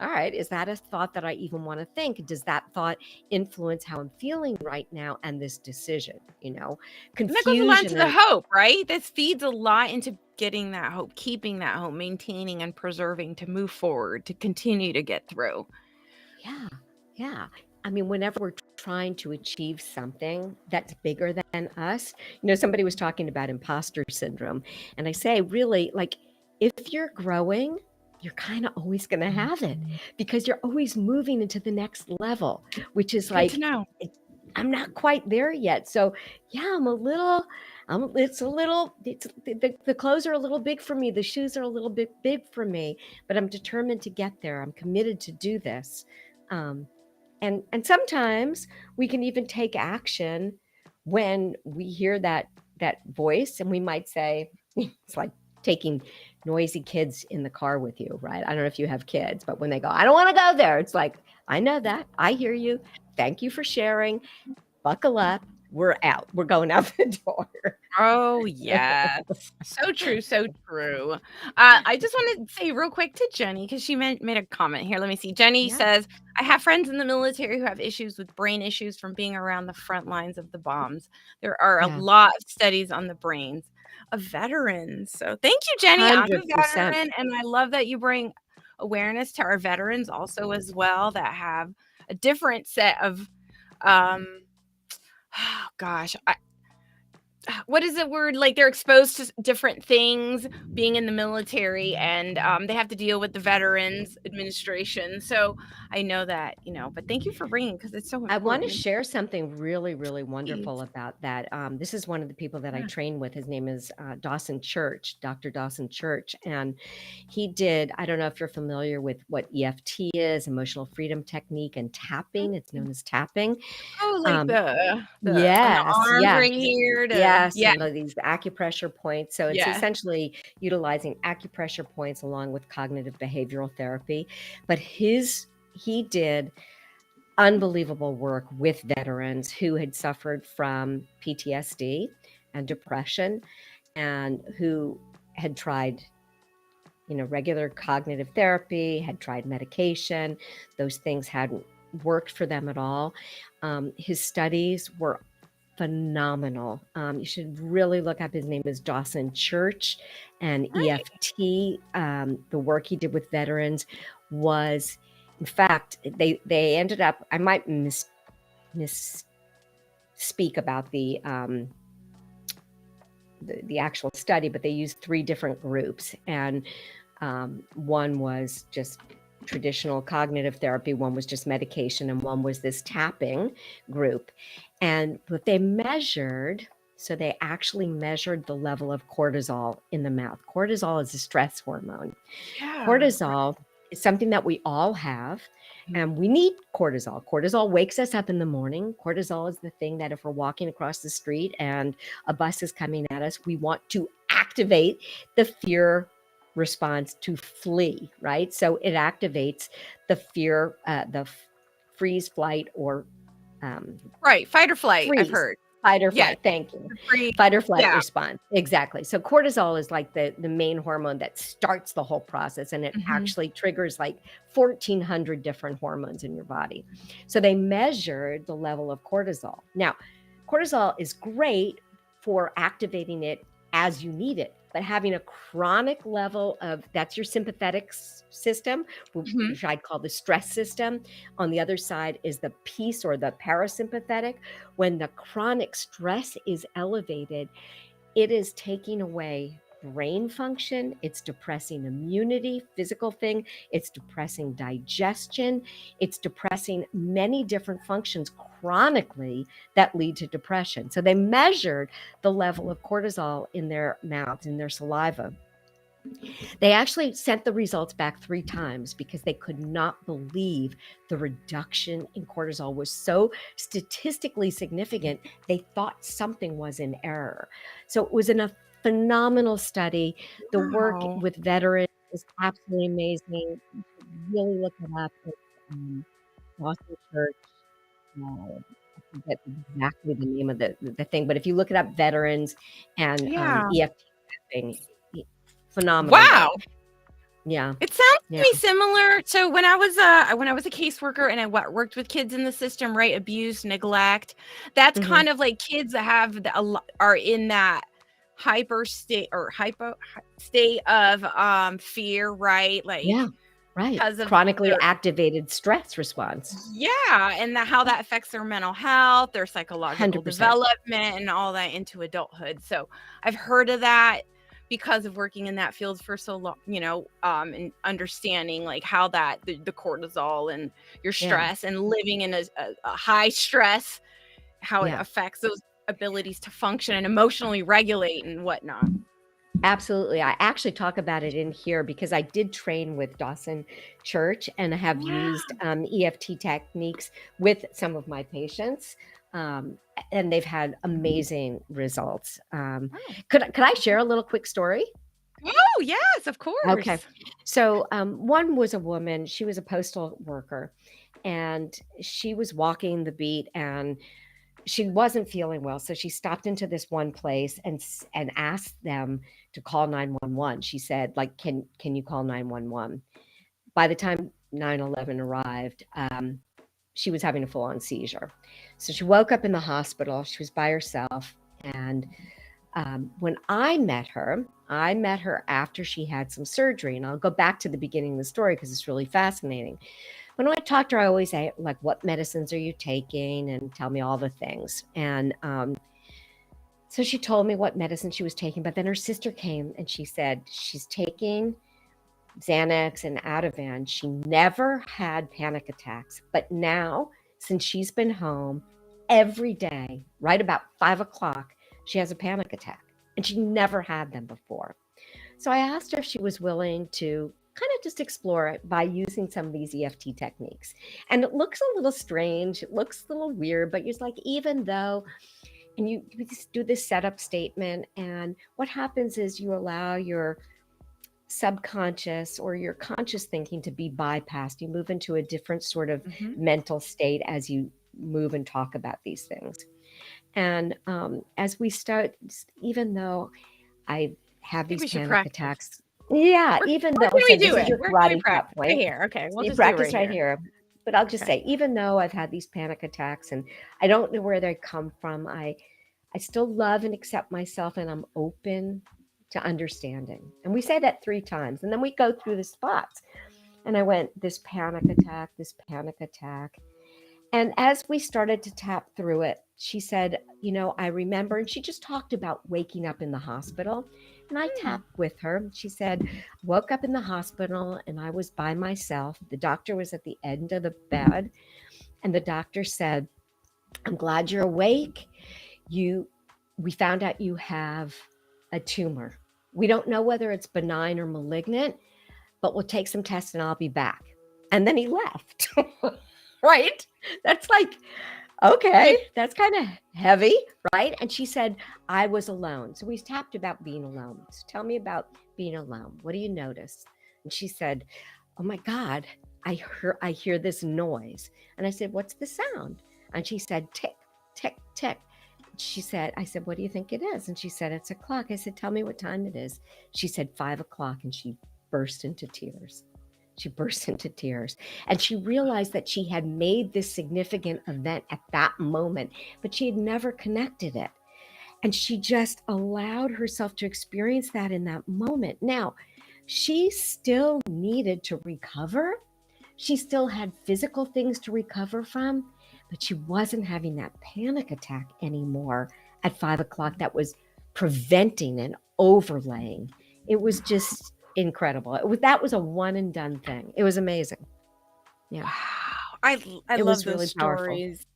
all right, is that a thought that I even want to think? Does that thought influence how I'm feeling right now and this decision? Confusion. Confusion. And that goes a lot into the hope, right? This feeds a lot into getting that hope, keeping that hope, maintaining and preserving to move forward, to continue to get through. Yeah. I mean, whenever we're trying to achieve something that's bigger than us, somebody was talking about imposter syndrome. And I say, really, like, if you're growing, you're kind of always going to have it because you're always moving into the next level, which is like, Good to know. I'm not quite there yet. So yeah, the clothes are a little big for me. The shoes are a little bit big for me, but I'm determined to get there. I'm committed to do this. And sometimes we can even take action when we hear that voice, and we might say, it's like taking noisy kids in the car with you, right? I don't know if you have kids, but when they go, I don't want to go there, it's like, I know that. I hear you. Thank you for sharing. Buckle up. We're out. We're going out the door. Oh, yes. So true. So true. I just want to say real quick to Jenny, because she made a comment here. Let me see. Jenny says, I have friends in the military who have issues with brain issues from being around the front lines of the bombs. There are a lot of studies on the brains of veterans. So thank you, Jenny. 100%. I'm a veteran, and I love that you bring awareness to our veterans also as well that have a different set of what is the word? Like they're exposed to different things being in the military, and they have to deal with the Veterans Administration. So I know that, but thank you for bringing, because it's so important. I want to share something really, really wonderful about that. This is one of the people that I train with. His name is Dawson Church, Dr. Dawson Church. And he did, I don't know if you're familiar with what EFT is, emotional freedom technique, and tapping. It's known as tapping. Oh, like the yes, on the arms right here. and these acupressure points. So it's essentially utilizing acupressure points along with cognitive behavioral therapy. But he did unbelievable work with veterans who had suffered from PTSD and depression, and who had tried regular cognitive therapy, had tried medication. Those things hadn't worked for them at all. His studies were phenomenal. You should really look up. His name is Dawson Church, and Right. EFT. The work he did with veterans was, in fact, they ended up. I might misspeak about the actual study, but they used 3 different groups, and one was just traditional cognitive therapy, one was just medication, and one was this tapping group. And what they measured, so they actually measured the level of cortisol in the mouth. Cortisol is a stress hormone. Yeah. Cortisol is something that we all have, and we need cortisol. Cortisol wakes us up in the morning. Cortisol is the thing that if we're walking across the street and a bus is coming at us, we want to activate the fear response to flee, right? So it activates the fear, freeze, flight, or Right. Fight or flight, I've freeze. heard. Fight or Yeah. flight. Thank you. Freeze. Fight or flight Yeah. response. Exactly. So cortisol is like the main hormone that starts the whole process, and it actually triggers like 1,400 different hormones in your body. So they measured the level of cortisol. Now, cortisol is great for activating it as you need it, but having a chronic level of, that's your sympathetic system, which I'd call the stress system. On the other side is the peace or the parasympathetic. When the chronic stress is elevated, it is taking away brain function, it's depressing immunity, physical thing, it's depressing digestion, it's depressing many different functions chronically that lead to depression. So they measured the level of cortisol in their mouths, in their saliva. They actually sent the results back 3 times because they could not believe the reduction in cortisol was so statistically significant. They thought something was in error. So it was a phenomenal study. The work Wow. with veterans is absolutely amazing. You should really look it up. It's Boston Church. I forget exactly the name of the thing, but if you look it up, veterans and Yeah. EFT tapping, phenomenal Wow. work. Yeah. It sounds Yeah. to me similar to when I was a caseworker and I worked with kids in the system, right? Abuse, neglect. That's kind of like kids that have are in that hyper state or hypo state of fear, right? Like Yeah. Right. because of Chronically their activated stress response. yeah, and how that affects their mental health, their psychological 100%. development, and all that into adulthood. So I've heard of that because of working in that field for so long, and understanding like how that the cortisol and your stress and living in a high stress, how it affects those abilities to function and emotionally regulate and whatnot. Absolutely. I actually talk about it in here because I did train with Dawson Church and I have used EFT techniques with some of my patients. And they've had amazing results. Could I share a little quick story? Oh, yes, of course. Okay. So one was a woman, she was a postal worker, and she was walking the beat and she wasn't feeling well. So she stopped into this one place and asked them to call 911. She said, like, can you call 911? By the time 911 arrived, she was having a full-on seizure. So she woke up in the hospital. She was by herself. And when I met her after she had some surgery. And I'll go back to the beginning of the story because it's really fascinating. When I talk to her, I always say, like, what medicines are you taking? And tell me all the things. And so she told me what medicine she was taking. But then her sister came and she said she's taking Xanax and Ativan. She never had panic attacks. But now, since she's been home every day, right about 5 o'clock, she has a panic attack. And she never had them before. So I asked her if she was willing to kind of just explore it by using some of these EFT techniques. And it looks a little strange. It looks a little weird, but it's like, even though, and you just do this setup statement. And what happens is you allow your subconscious or your conscious thinking to be bypassed. You move into a different sort of mental state as you move and talk about these things. And as we start, even though I have these panic attacks, even though we this do is it. your Where can karate we chop practice? point. Right here. Okay, we'll You just practice do it right here. But I'll just Okay. say, even though I've had these panic attacks and I don't know where they come from, I still love and accept myself, and I'm open to understanding. And we say that 3 times, and then we go through the spots. And I went, this panic attack, this panic attack. And as we started to tap through it, she said, I remember, and she just talked about waking up in the hospital. And I tapped with her. She said, woke up in the hospital and I was by myself. The doctor was at the end of the bed. And the doctor said, I'm glad you're awake. We found out you have a tumor. We don't know whether it's benign or malignant, but we'll take some tests and I'll be back. And then he left. Right? That's like, okay, that's kind of heavy, right? And she said, I was alone. So we tapped about being alone. So tell me about being alone. What do you notice? And she said, oh my God, I hear this noise. And I said, what's the sound? And she said, tick, tick, tick. I said, what do you think it is? And she said, it's a clock. I said, tell me what time it is. She said, 5 o'clock. And she burst into tears. And she realized that she had made this significant event at that moment, but she had never connected it. And she just allowed herself to experience that in that moment. Now, she still needed to recover. She still had physical things to recover from, but she wasn't having that panic attack anymore at 5 o'clock that was preventing and overlaying. It was just incredible. That was a one and done thing. It was amazing. Yeah. Wow. I It love was those really powerful. stories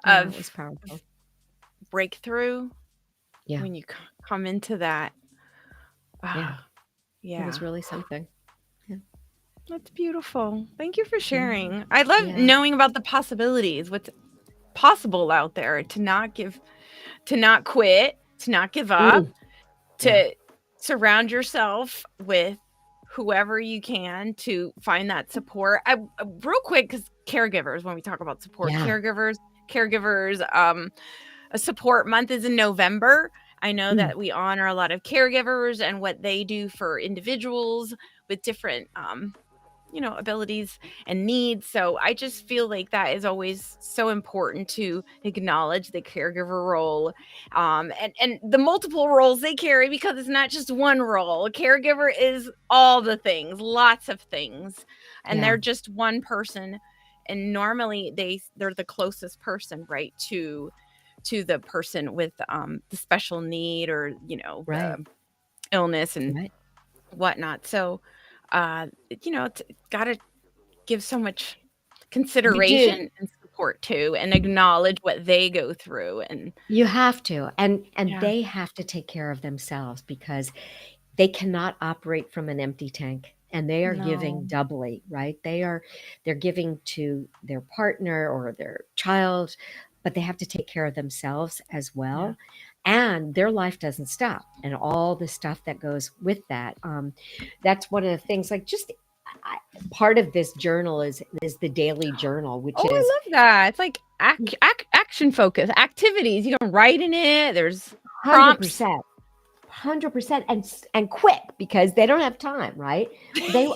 Yeah, it of was powerful. breakthrough Yeah. when you come into that. Yeah. It Yeah. was really something. Yeah. That's beautiful. Thank you for sharing. I love Yeah. knowing about the possibilities, what's possible out there, to not quit, to not give up, to surround yourself with whoever you can to find that support. Real quick, because caregivers, when we talk about support, Yeah. caregivers, a support month is in November. I know that we honor a lot of caregivers and what they do for individuals with different abilities and needs. So I just feel like that is always so important to acknowledge the caregiver role, and the multiple roles they carry, because it's not just one role. A caregiver is all the things, lots of things, and they're just one person. And normally they're the closest person, right, to the person with the special need, or Right. the illness and Right. whatnot. So it's gotta give so much consideration and support too, and acknowledge what they go through. And You have to. And yeah, they have to take care of themselves because they cannot operate from an empty tank, and they are no, giving doubly, right? They're giving to their partner or their child, but they have to take care of themselves as yeah. well. And their life doesn't stop, and all the stuff that goes with that. That's one of the things, like, just part of this journal is the daily journal, which Oh, I is love that. It's like action focus activities. You can write in it. There's prompts. 100%. 100% and quick, because they don't have time, right?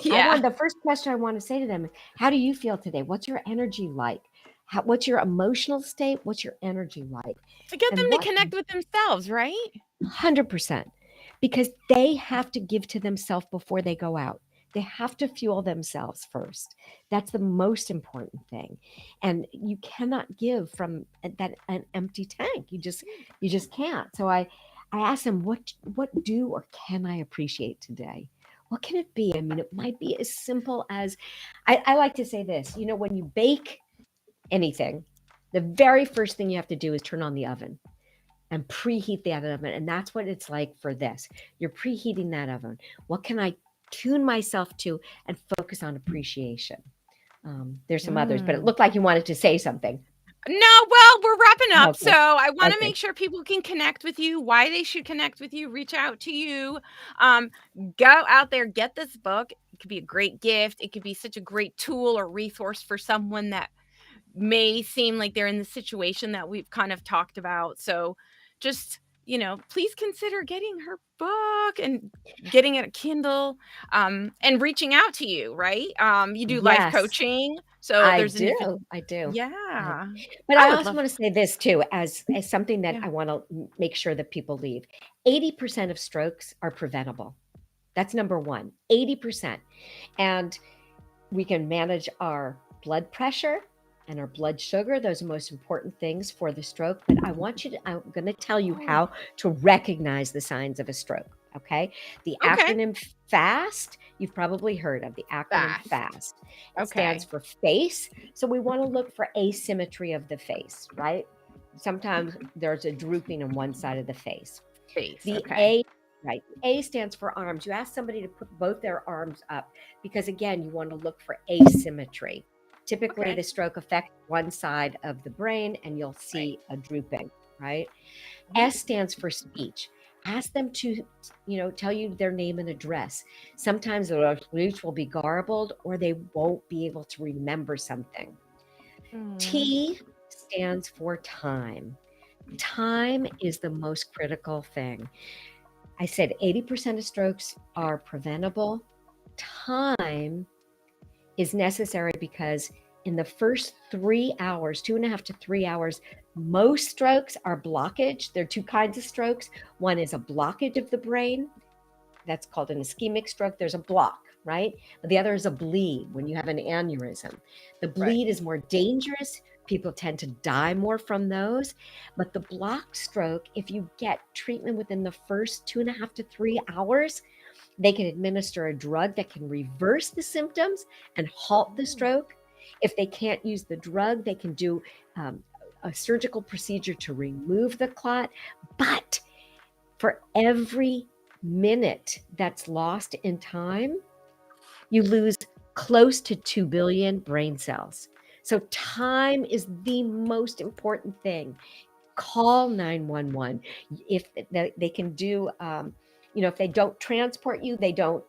Yeah, The first question I want to say to them is, how do you feel today? What's your energy like? What's your emotional state? What's your energy like? to get them And to what connect with themselves, right? 100%, because they have to give to themselves before they go out. They have to fuel themselves first. That's the most important thing. And you cannot give from an empty tank. You just can't. So I asked them, what do or can I appreciate today? What can it be? I mean, it might be as simple as, I like to say this, when you bake anything, the very first thing you have to do is turn on the oven and preheat that oven. And that's what it's like for this. You're preheating that oven. What can I tune myself to and focus on appreciation? There's some others, but it looked like you wanted to say something. No, well, we're wrapping up. So Okay. I want to Okay. make sure people can connect with you, why they should connect with you, reach out to you. Go out there, get this book. It could be a great gift. It could be such a great tool or resource for someone that may seem like they're in the situation that we've kind of talked about. So just please consider getting her book and getting it a Kindle, and reaching out to you, right? You do life Yes, coaching, so I there's an do. I do. I yeah. But I I would also love want to say this too, as something that yeah. I want to make sure that people leave. 80% of strokes are preventable. That's number one. 80%. And we can manage our blood pressure and our blood sugar. Those are most important things for the stroke. But I'm going to tell you Oh, how to recognize the signs of a stroke. Okay. The okay. acronym FAST, you've probably heard of the acronym Fast. FAST. It stands Okay. for face. So we want to look for asymmetry of the face, right? Sometimes there's a drooping on one side of the face. Face. The Okay. A, right? A stands for arms. You ask somebody to put both their arms up because, again, you want to look for asymmetry. Typically, Okay. the stroke affects one side of the brain and you'll Right. see a drooping, right? Mhm. S stands for speech. Ask them to, tell you their name and address. Sometimes their speech will be garbled or they won't be able to remember something. Mm. T stands for time. Time is the most critical thing. I said 80% of strokes are preventable. Time is necessary because in the first 3 hours, 2.5 to 3 hours, most strokes are blockage. There are two kinds of strokes. One is a blockage of the brain. That's called an ischemic stroke. There's a block, right? The other is a bleed when you have an aneurysm. The Right. bleed is more dangerous. People tend to die more from those. But the block stroke, if you get treatment within the first 2.5 to 3 hours, they can administer a drug that can reverse the symptoms and halt the Oh. stroke. If they can't use the drug, they can do a surgical procedure to remove the clot. But for every minute that's lost in time, you lose close to 2 billion brain cells. So, time is the most important thing. Call 911. If they can do, if they don't transport you, they don't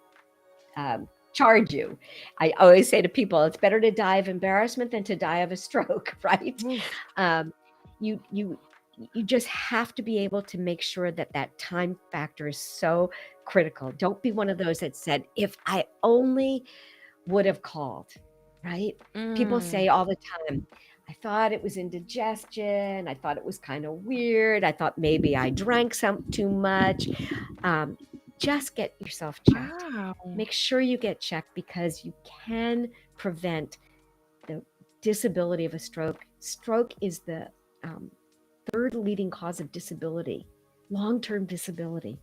charge you. I always say to people, it's better to die of embarrassment than to die of a stroke, right? Oof. Um, you you you just have to be able to make sure that that time factor is so critical. Don't be one of those that said, if I only would have called, right? People Mm. say all the time, I thought it was indigestion. I thought it was kind of weird. I thought maybe I drank some too much. Um, just get yourself checked. Wow. Make sure you get checked because you can prevent the disability of a stroke. Stroke is the third leading cause of disability, long-term disability.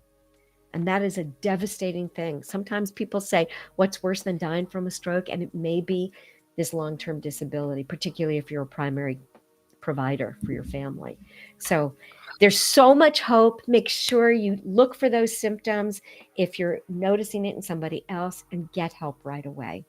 And that is a devastating thing. Sometimes people say, what's worse than dying from a stroke? And it may be this long-term disability, particularly if you're a primary provider for your family. So there's so much hope. Make sure you look for those symptoms if you're noticing it in somebody else and get help right away.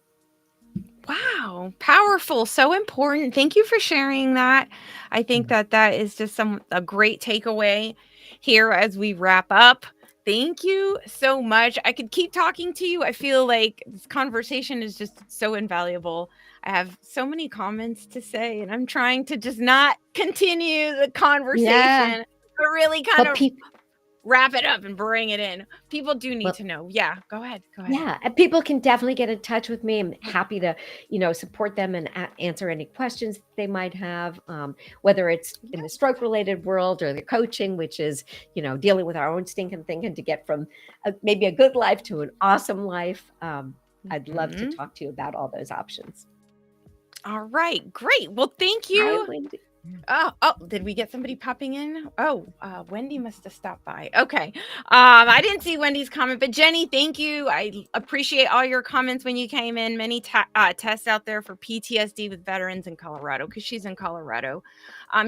Wow, powerful, so important. Thank you for sharing that. I think Mm. that that is just a great takeaway here as we wrap up. Thank you so much. I could keep talking to you. I feel like this conversation is just so invaluable. I have so many comments to say, and I'm trying to just not continue the Yeah. conversation, but really kind But of people, wrap it up and bring it in. People do need well, to know. Yeah, go ahead. Go ahead. yeah, and people can definitely get in touch with me. I'm happy to, support them and answer any questions they might have, whether it's in the stroke-related world or the coaching, which is, dealing with our own stinking thinking to get from maybe a good life to an awesome life. I'd love to Mhm. talk to you about all those options. All right, great. Well, thank Hi, you. Wendy. Oh, did we get somebody popping in? Oh, Wendy must have stopped by. Okay. I didn't see Wendy's comment, but Jenny, thank you. I appreciate all your comments when you came in. Many tests out there for PTSD with veterans in Colorado because she's in Colorado.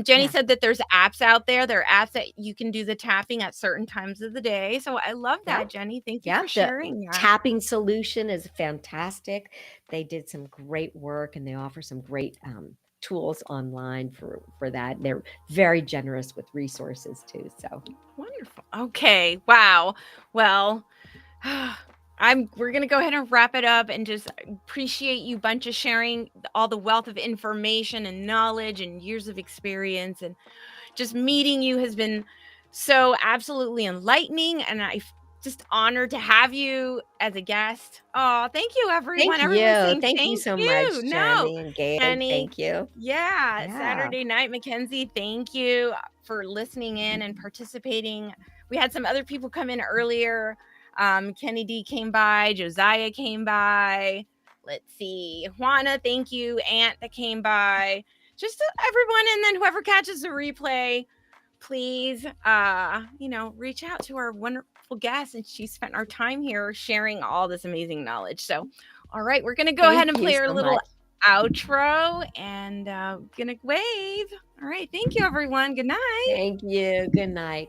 Jenny Yeah. said that there's apps out there. There are apps that you can do the tapping at certain times of the day. So I love that, Yep. Jenny. Thank you for Yep. The sharing that. tapping solution is fantastic. They did some great work and they offer some great tools online for that. They're very generous with resources too. So Wonderful. Okay. Wow. Well, we're gonna go ahead and wrap it up and just appreciate you bunch of sharing all the wealth of information and knowledge and years of experience, and just meeting you has been so absolutely enlightening, and just honored to have you as a guest. Oh, thank you, Thank everyone. Everyone's you. saying Thank you thank so you. much, No, Jenny and Gabe. Kenny. Thank you. Yeah, Yeah. Saturday night, Mackenzie. Thank you for listening in and participating. We had some other people come in earlier. Kenny D came by. Josiah came by. Let's see, Juana. Thank you, Aunt that came by. Just everyone, and then whoever catches the replay, please reach out to our wonderful guest, and she spent our time here sharing all this amazing knowledge. So all right, we're gonna go ahead Thank and you play our so little much. outro, and gonna wave. All right, thank you, everyone. Good night. Thank you. Good night.